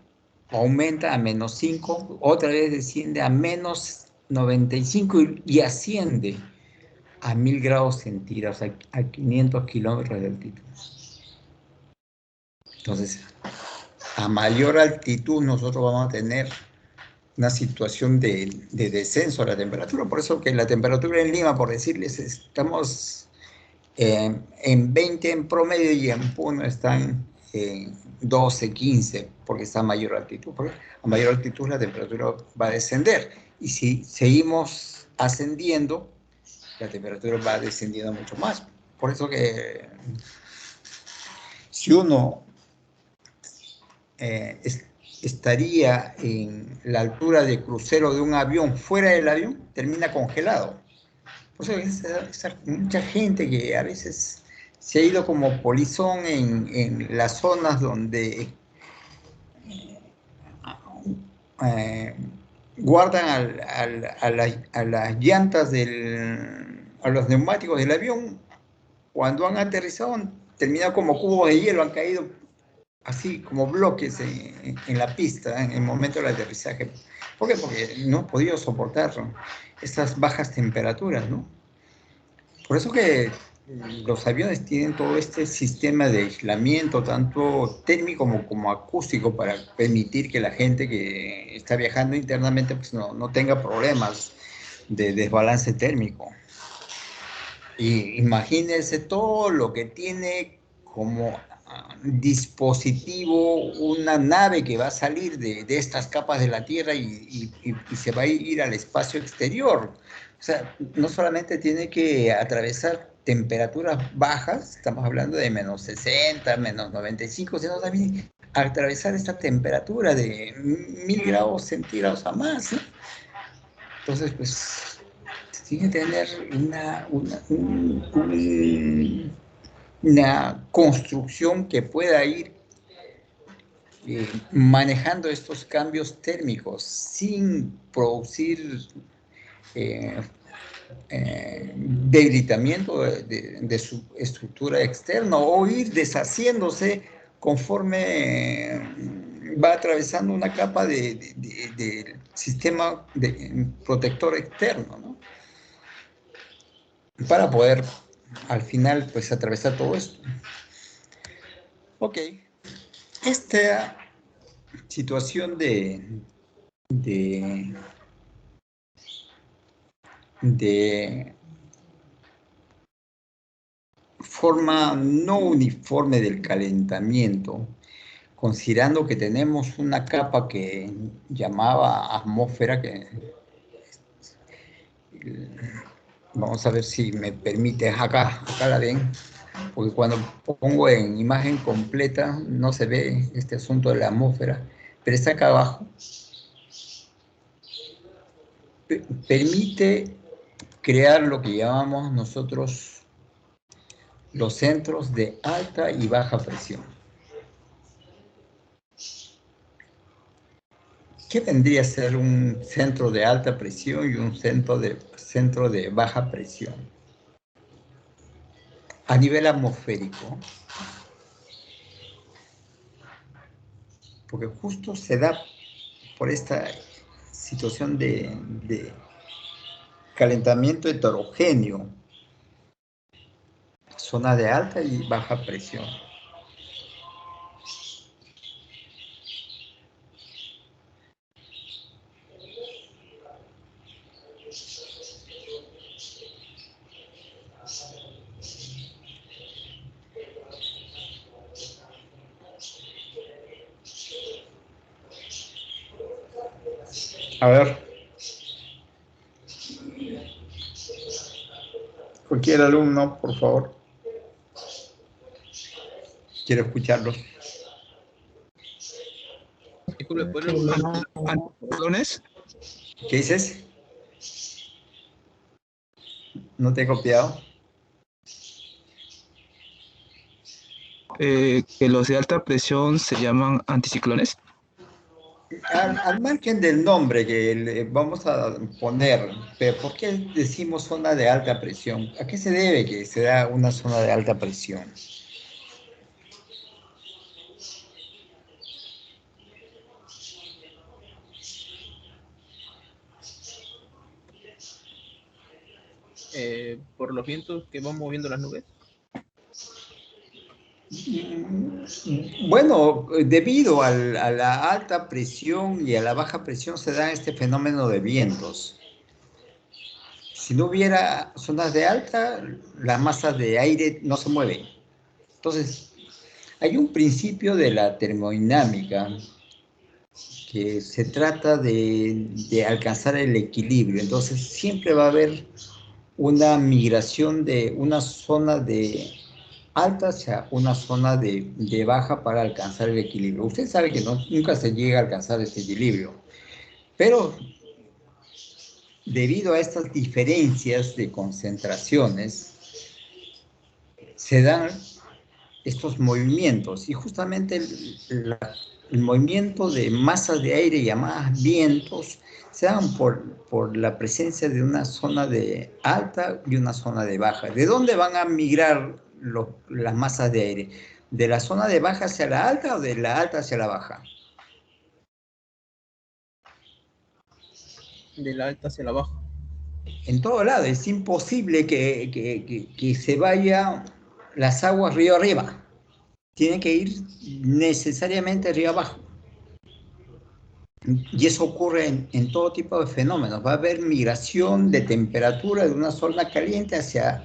aumenta a menos 5, otra vez desciende a menos 95 y asciende a 1000 grados centígrados, a 500 kilómetros de altitud. Entonces, a mayor altitud nosotros vamos a tener una situación de descenso de la temperatura. Por eso que la temperatura en Lima, por decirles, estamos en 20 en promedio y en Puno están en 12, 15, porque está a mayor altitud. Porque a mayor altitud la temperatura va a descender. Y si seguimos ascendiendo, la temperatura va descendiendo mucho más. Por eso que si uno estaría en la altura de crucero de un avión, fuera del avión, termina congelado. Por eso mucha gente que a veces se ha ido como polizón en las zonas donde guardan a las llantas, a los neumáticos del avión, cuando han aterrizado, han terminado como cubos de hielo, han caído así como bloques en la pista en el momento del aterrizaje. ¿Por qué? Porque no han podido soportar estas bajas temperaturas, ¿no? Por eso que los aviones tienen todo este sistema de aislamiento, tanto térmico como acústico, para permitir que la gente que está viajando internamente pues no tenga problemas de desbalance térmico. Y imagínense todo lo que tiene como dispositivo una nave que va a salir de estas capas de la Tierra y se va a ir al espacio exterior. O sea, no solamente tiene que atravesar temperaturas bajas, estamos hablando de menos 60, menos 95, sino también atravesar esta temperatura de 1000 grados centígrados a más, ¿no? Entonces, pues, tiene que tener una construcción que pueda ir manejando estos cambios térmicos sin producir debilitamiento de su estructura externa o ir deshaciéndose conforme va atravesando una capa de sistema protector externo, ¿no? Para poder, al final, pues atravesar todo esto. Ok. Esta situación de forma no uniforme del calentamiento, considerando que tenemos una capa que llamaba atmósfera, que vamos a ver si me permite, acá la ven, porque cuando pongo en imagen completa no se ve este asunto de la atmósfera, pero está acá abajo. Permite crear lo que llamamos nosotros los centros de alta y baja presión. ¿Qué vendría a ser un centro de alta presión y un centro de baja presión? A nivel atmosférico, porque justo se da por esta situación de calentamiento heterogéneo, zona de alta y baja presión. A ver. Cualquier alumno, por favor. Quiero escucharlos. Disculpe, ¿puedo anticiclones? ¿Qué dices? No te he copiado. Que los de alta presión se llaman anticiclones. Al margen del nombre que le vamos a poner, pero ¿por qué decimos zona de alta presión? ¿A qué se debe que se da una zona de alta presión? Por los vientos que van moviendo las nubes. Bueno, debido a la alta presión y a la baja presión se da este fenómeno de vientos. Si no hubiera zonas de alta, las masas de aire no se mueven. Entonces, hay un principio de la termodinámica que se trata de alcanzar el equilibrio. Entonces, siempre va a haber una migración de una zona de alta hacia una zona de baja para alcanzar el equilibrio. Usted sabe que nunca se llega a alcanzar este equilibrio, pero debido a estas diferencias de concentraciones, se dan estos movimientos, y justamente el movimiento de masas de aire llamadas vientos se dan por la presencia de una zona de alta y una zona de baja. ¿De dónde van a migrar las masas de aire? ¿De la zona de baja hacia la alta o de la alta hacia la baja? De la alta hacia la baja. En todo lado, es imposible que se vaya las aguas río arriba. Tienen que ir necesariamente río abajo. Y eso ocurre en todo tipo de fenómenos. Va a haber migración de temperatura de una zona caliente hacia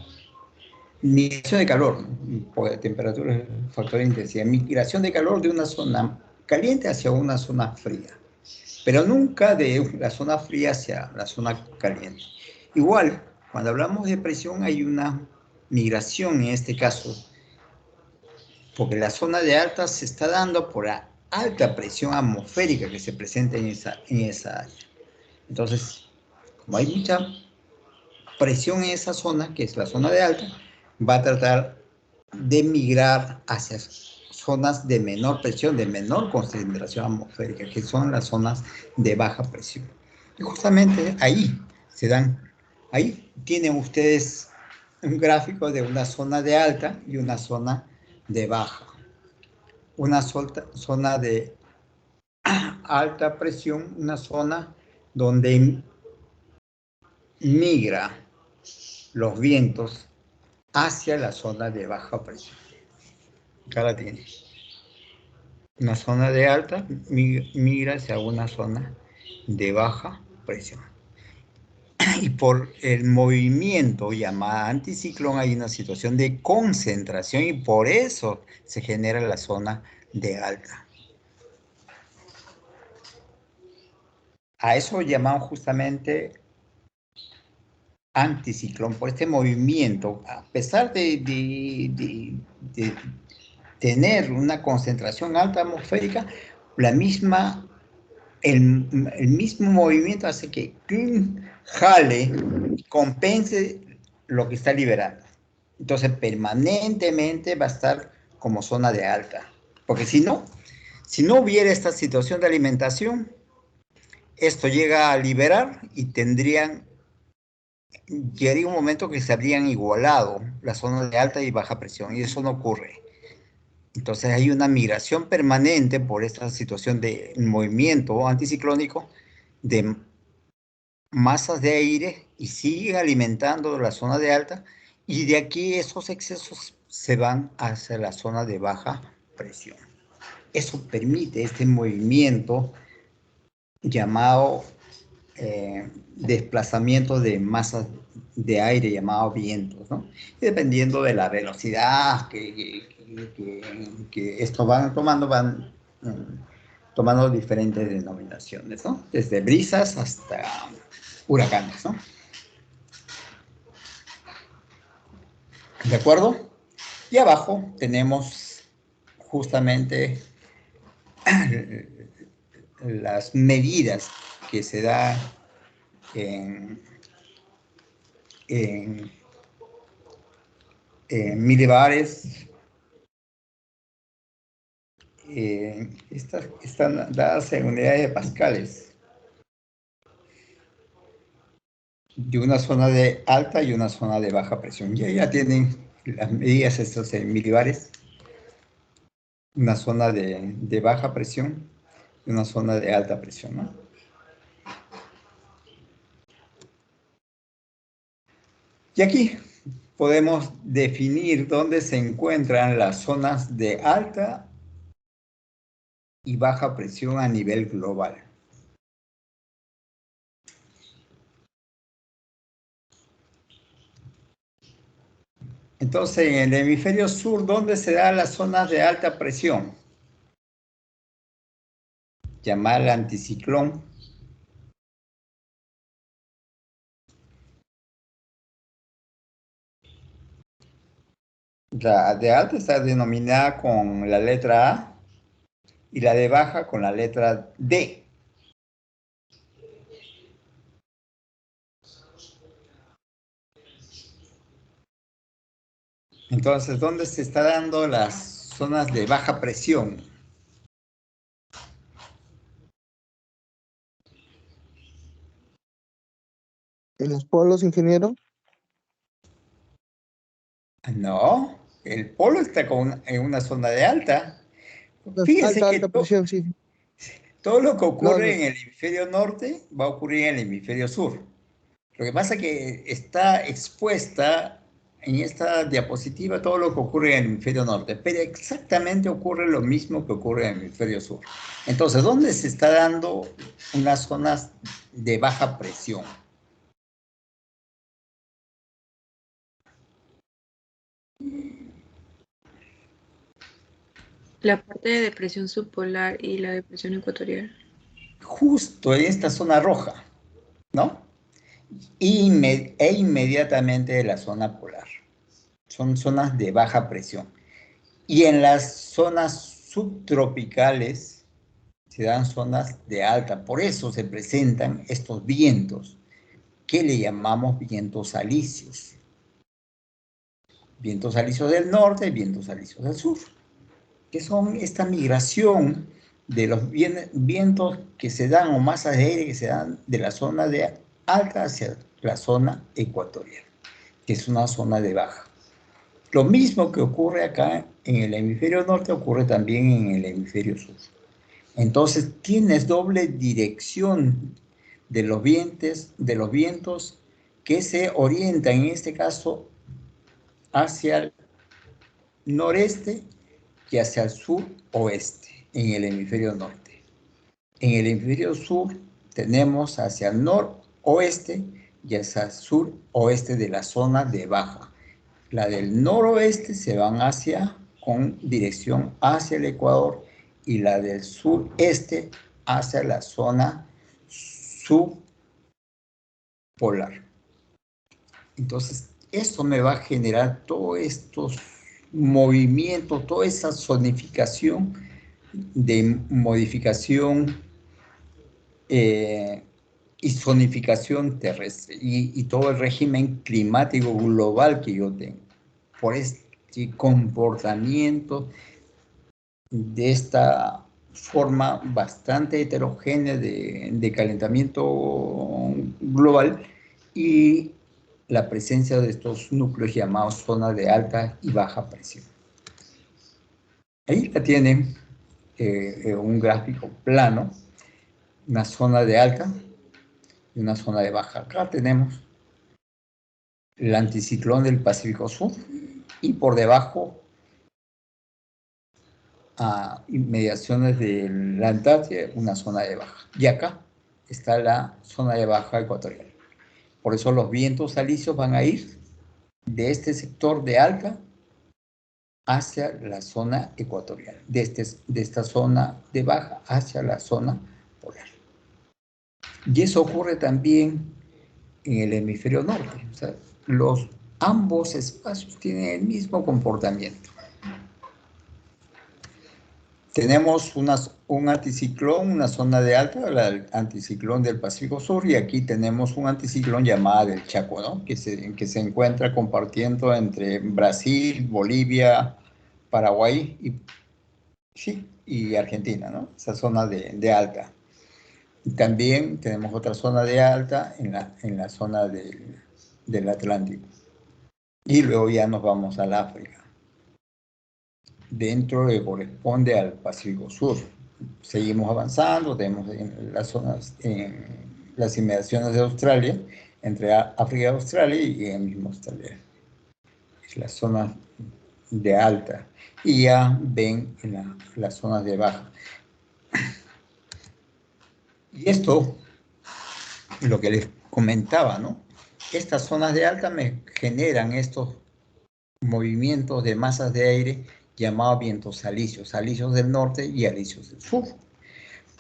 migración de calor, porque temperatura es el factor de intensidad. Migración de calor de una zona caliente hacia una zona fría, pero nunca de la zona fría hacia la zona caliente. Igual, cuando hablamos de presión hay una migración en este caso, porque la zona de alta se está dando por la alta presión atmosférica que se presenta en esa área. Entonces, como hay mucha presión en esa zona, que es la zona de alta, va a tratar de migrar hacia zonas de menor presión, de menor concentración atmosférica, que son las zonas de baja presión. Y justamente ahí se dan, ahí tienen ustedes un gráfico de una zona de alta y una zona de baja. Una zona de alta presión, una zona donde migra los vientos hacia la zona de baja presión. Acá la tiene. Una zona de alta migra hacia una zona de baja presión. Y por el movimiento llamado anticiclón hay una situación de concentración y por eso se genera la zona de alta. A eso llamamos justamente anticiclón, por este movimiento. A pesar de tener una concentración alta atmosférica, el mismo movimiento hace que jale, compense lo que está liberando. Entonces, permanentemente va a estar como zona de alta. Porque si no hubiera esta situación de alimentación, esto llega a liberar y llegaría un momento que se habrían igualado las zonas de alta y baja presión, y eso no ocurre. Entonces hay una migración permanente por esta situación de movimiento anticiclónico de masas de aire y sigue alimentando la zona de alta y de aquí esos excesos se van hacia la zona de baja presión. Eso permite este movimiento llamado desplazamiento de masas de aire llamado vientos, ¿no? Y dependiendo de la velocidad que esto van tomando diferentes denominaciones, ¿no? Desde brisas hasta huracanes, ¿no? ¿De acuerdo? Y abajo tenemos justamente las medidas que se da en milibares. Están dadas en unidades de pascales. De una zona de alta y una zona de baja presión. Ya tienen las medidas estas en milibares. Una zona de baja presión y una zona de alta presión, ¿no? Y aquí podemos definir dónde se encuentran las zonas de alta y baja presión a nivel global. Entonces, en el hemisferio sur, ¿dónde se dan las zonas de alta presión? Llamada anticiclón. La de alta está denominada con la letra A y la de baja con la letra D. Entonces, ¿dónde se está dando las zonas de baja presión? ¿En los polos, ingeniero? No, el polo está en una zona de alta. Fíjense que alta presión, sí. Todo lo que ocurre No. en el hemisferio norte va a ocurrir en el hemisferio sur. Lo que pasa es que está expuesta en esta diapositiva todo lo que ocurre en el hemisferio norte, pero exactamente ocurre lo mismo que ocurre en el hemisferio sur. Entonces, ¿dónde se está dando unas zonas de baja presión? La parte de depresión subpolar y la depresión ecuatorial. Justo en esta zona roja, ¿no? E inmediatamente de la zona polar. Son zonas de baja presión. Y en las zonas subtropicales se dan zonas de alta. Por eso se presentan estos vientos, que le llamamos vientos alisios. Vientos alisios del norte y vientos alisios del sur, que son esta migración de los vientos que se dan o masas de aire que se dan de la zona de alta hacia la zona ecuatorial, que es una zona de baja. Lo mismo que ocurre acá en el hemisferio norte ocurre también en el hemisferio sur. Entonces tienes doble dirección de los vientos que se orientan en este caso hacia el noreste y hacia el suroeste en el hemisferio norte. En el hemisferio sur tenemos hacia el noroeste y hacia el suroeste de la zona de baja. La del noroeste se van con dirección hacia el Ecuador y la del sureste hacia la zona subpolar. Entonces, esto me va a generar todos estos movimientos, toda esa zonificación de modificación y zonificación terrestre y todo el régimen climático global que yo tengo por este comportamiento de esta forma bastante heterogénea de calentamiento global y la presencia de estos núcleos llamados zonas de alta y baja presión. Ahí la tienen un gráfico plano, una zona de alta y una zona de baja. Acá tenemos el anticiclón del Pacífico Sur y por debajo a inmediaciones de la Antártida una zona de baja. Y acá está la zona de baja ecuatorial. Por eso los vientos alisios van a ir de este sector de alta hacia la zona ecuatorial, de esta zona de baja hacia la zona polar. Y eso ocurre también en el hemisferio norte. O sea, ambos espacios tienen el mismo comportamiento. Tenemos un anticiclón, una zona de alta, el anticiclón del Pacífico Sur, y aquí tenemos un anticiclón llamado del Chaco, ¿no? que se encuentra compartiendo entre Brasil, Bolivia, Paraguay y Argentina, ¿no? Esa zona de alta. Y también tenemos otra zona de alta en la zona del Atlántico. Y luego ya nos vamos al África. Dentro que corresponde al Pacífico Sur. Seguimos avanzando, tenemos en las inmediaciones de Australia, entre África y Australia y el mismo Australia. Es la zona de alta. Y ya ven en las zonas de baja. Y esto, lo que les comentaba, ¿no? Estas zonas de alta me generan estos movimientos de masas de aire llamados vientos alisios del norte y alisios del sur.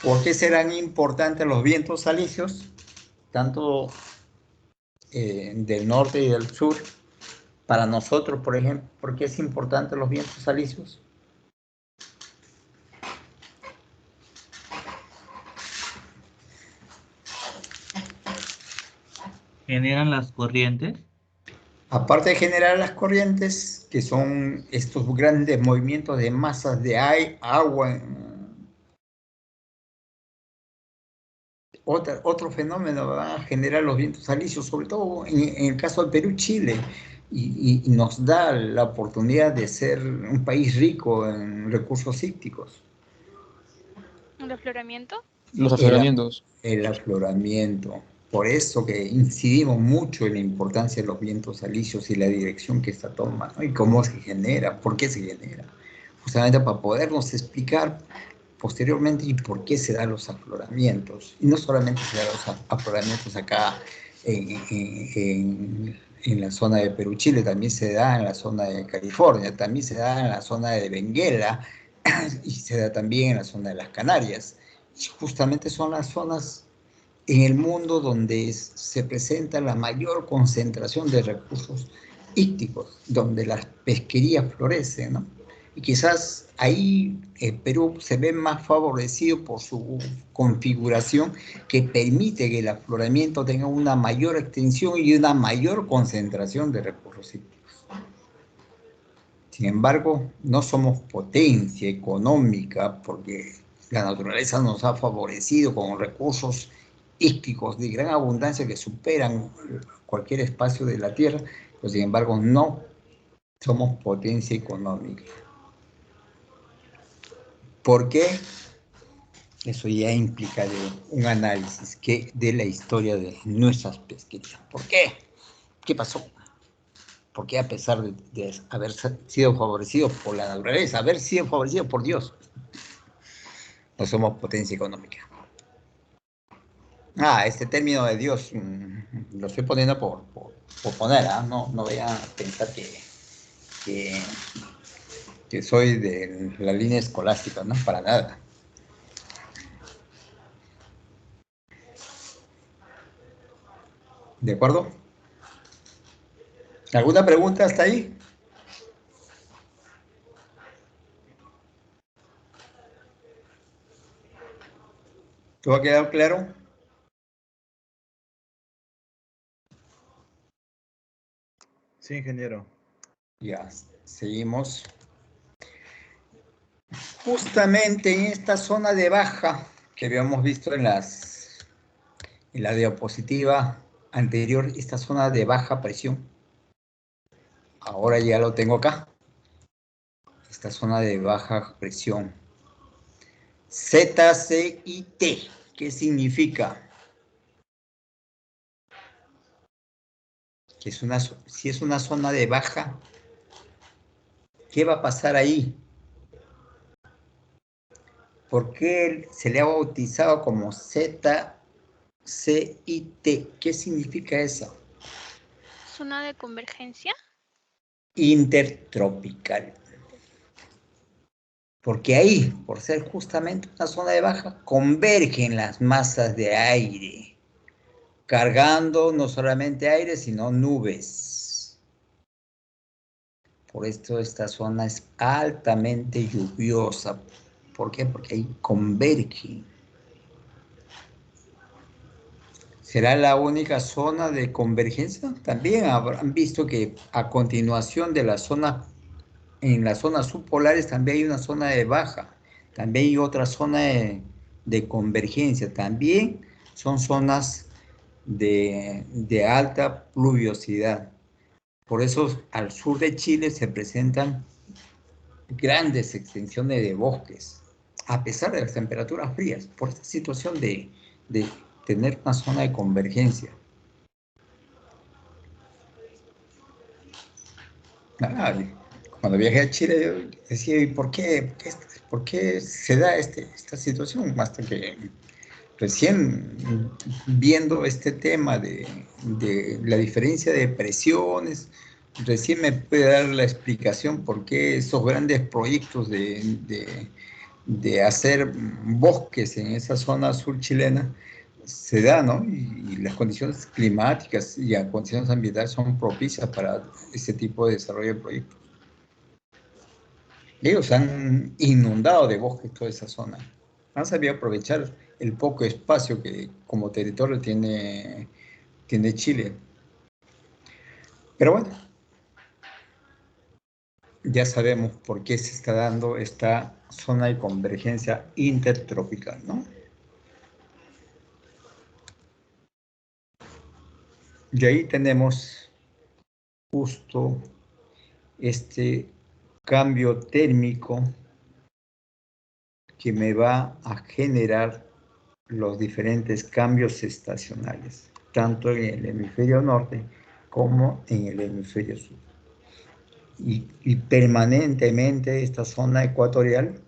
¿Por qué serán importantes los vientos alisios, tanto del norte y del sur? Para nosotros, por ejemplo, ¿por qué es importante los vientos alisios? ¿Generan las corrientes? Aparte de generar las corrientes, que son estos grandes movimientos de masas de agua, otro fenómeno va a generar los vientos alisios, sobre todo en el caso del Perú-Chile, y nos da la oportunidad de ser un país rico en recursos hídricos. ¿El afloramiento? Los afloramientos. El afloramiento. Por eso que incidimos mucho en la importancia de los vientos alisios y la dirección que esta toma, ¿no? Y cómo se genera, por qué se genera. Justamente para podernos explicar posteriormente y por qué se dan los afloramientos. Y no solamente se dan los afloramientos acá en la zona de Perú-Chile, también se da en la zona de California, también se da en la zona de Benguela y se da también en la zona de las Canarias. Y justamente son las zonas en el mundo donde se presenta la mayor concentración de recursos hídricos, donde las pesquerías florecen, ¿no? Y quizás ahí Perú se ve más favorecido por su configuración que permite que el afloramiento tenga una mayor extensión y una mayor concentración de recursos hídricos. Sin embargo, no somos potencia económica porque la naturaleza nos ha favorecido con recursos hídricos de gran abundancia que superan cualquier espacio de la Tierra, pero sin embargo no somos potencia económica. ¿Por qué? Eso ya implica un análisis de la historia de nuestras pesquerías. ¿Por qué? ¿Qué pasó? ¿Por qué a pesar de haber sido favorecidos por la naturaleza, haber sido favorecidos por Dios, no somos potencia económica? Este término de Dios lo estoy poniendo por poner, no voy a pensar que soy de la línea escolástica, no, para nada. ¿De acuerdo? ¿Alguna pregunta hasta ahí? ¿Todo ha quedado claro? Sí, ingeniero. Ya, seguimos. Justamente en esta zona de baja que habíamos visto en la diapositiva anterior, esta zona de baja presión. Ahora ya lo tengo acá. Esta zona de baja presión. ZCIT, ¿qué significa? Que si es una zona de baja, ¿qué va a pasar ahí? ¿Por qué se le ha bautizado como ZCIT? ¿Qué significa eso? ¿Zona de convergencia? Intertropical. Porque ahí, por ser justamente una zona de baja, convergen las masas de aire, cargando no solamente aire, sino nubes. Por esto esta zona es altamente lluviosa. ¿Por qué? Porque ahí convergen. ¿Será la única zona de convergencia? También habrán visto que a continuación de la zona, en las zonas subpolares también hay una zona de baja, también hay otra zona de convergencia, también son zonas de alta pluviosidad. Por eso al sur de Chile se presentan grandes extensiones de bosques, a pesar de las temperaturas frías, por esta situación de tener una zona de convergencia. Cuando viajé a Chile, yo decía, ¿y por qué se da esta situación? Hasta que recién viendo este tema de la diferencia de presiones, recién me puede dar la explicación por qué esos grandes proyectos de hacer bosques en esa zona sur chilena se da, ¿no? Y las condiciones climáticas y las condiciones ambientales son propicias para ese tipo de desarrollo de proyectos. Ellos han inundado de bosques toda esa zona. Han sabido aprovechar el poco espacio que como territorio tiene Chile. Pero bueno, ya sabemos por qué se está dando esta zona de convergencia intertropical, ¿no? Y ahí tenemos justo este cambio térmico que me va a generar los diferentes cambios estacionales, tanto en el hemisferio norte como en el hemisferio sur. Y permanentemente esta zona ecuatorial,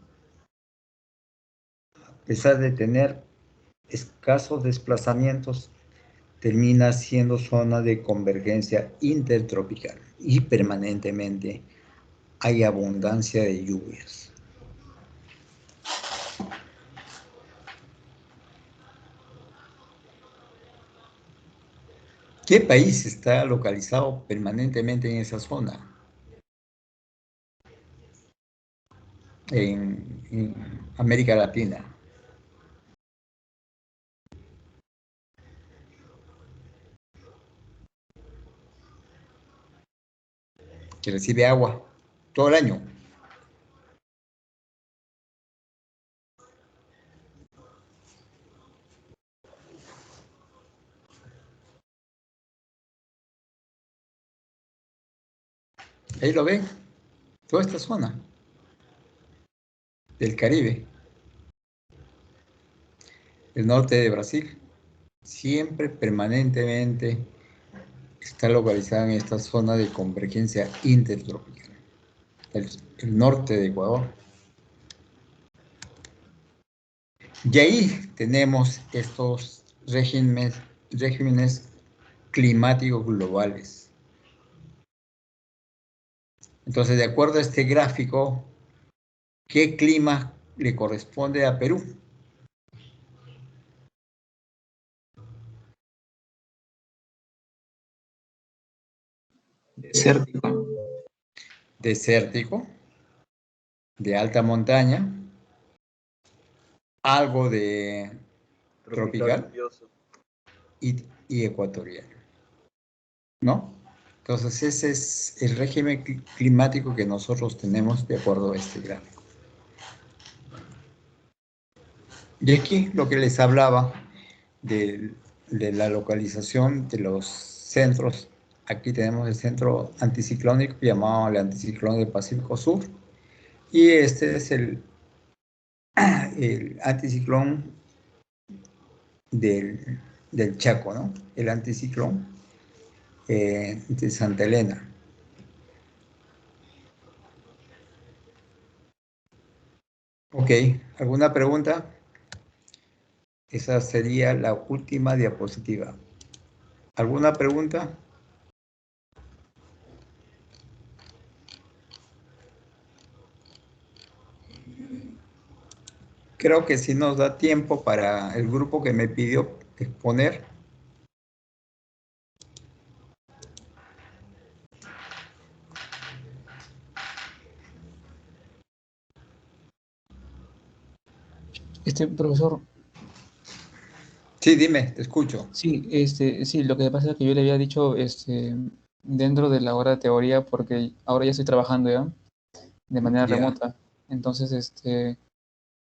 a pesar de tener escasos desplazamientos, termina siendo zona de convergencia intertropical y permanentemente hay abundancia de lluvias. ¿Qué país está localizado permanentemente en esa zona? En América Latina. Que recibe agua todo el año. Ahí lo ven, toda esta zona del Caribe. el norte de Brasil, siempre permanentemente está localizada en esta zona de convergencia intertropical. El norte de Ecuador. Y ahí tenemos estos regímenes climáticos globales. Entonces, de acuerdo a este gráfico, ¿qué clima le corresponde a Perú? Desértico. Desértico, de alta montaña, algo de tropical y ecuatorial, ¿no? Entonces ese es el régimen climático que nosotros tenemos de acuerdo a este gráfico. Y aquí lo que les hablaba de la localización de los centros. Aquí tenemos el centro anticiclónico llamado el anticiclón del Pacífico Sur. Y este es el anticiclón del Chaco, ¿no? El anticiclón de Santa Elena. Ok, ¿alguna pregunta? Esa sería la última diapositiva. ¿Alguna pregunta? Creo que sí nos da tiempo para el grupo que me pidió exponer. Profesor. Sí, dime, te escucho. Sí, sí, lo que pasa es que yo le había dicho, dentro de la hora de teoría, porque ahora ya estoy trabajando ya, de manera Ya. remota. Entonces,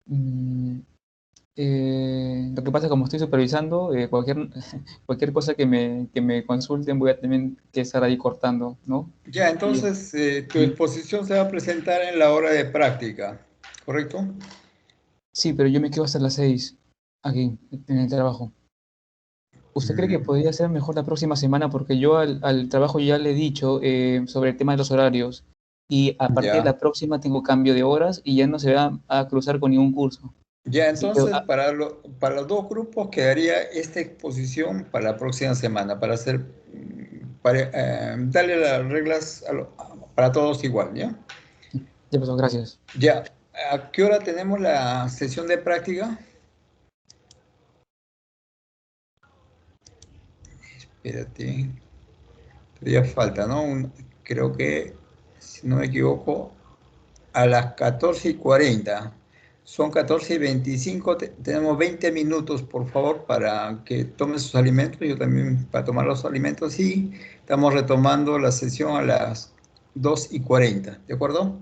lo que pasa es que como estoy supervisando, cualquier cosa que me consulten voy a también que estar ahí cortando, ¿no? Ya, entonces tu exposición se va a presentar en la hora de práctica, ¿correcto? Sí, pero yo me quedo hasta las 6 aquí, en el trabajo. ¿Usted cree que podría ser mejor la próxima semana? Porque yo al trabajo ya le he dicho sobre el tema de los horarios y a partir de Ya. la próxima tengo cambio de horas y ya no se va a cruzar con ningún curso. Ya, Así que, entonces para los dos grupos quedaría esta exposición para la próxima semana, para hacer, darle las reglas para todos igual, ¿ya? ya pasó, gracias. Ya, ¿a qué hora tenemos la sesión de práctica? Espérate, todavía falta, ¿no? Creo que, si no me equivoco, a las 14:40. Son 14:25, tenemos 20 minutos, por favor, para que tomen sus alimentos, yo también para tomar los alimentos, y estamos retomando la sesión a las 2:40, ¿de acuerdo?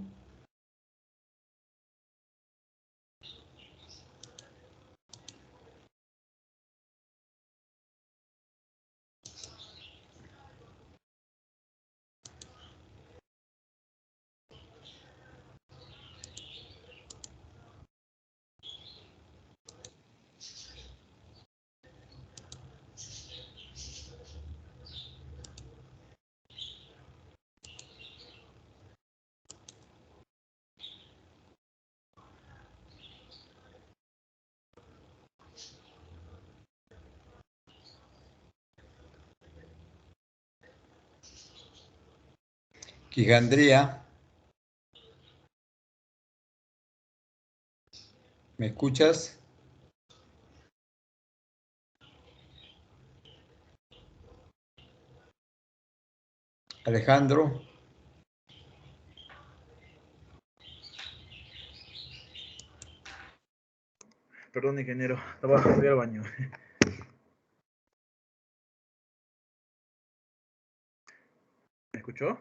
Quijandría, ¿me escuchas? Alejandro. Perdón, ingeniero, voy al baño. ¿Me escuchó?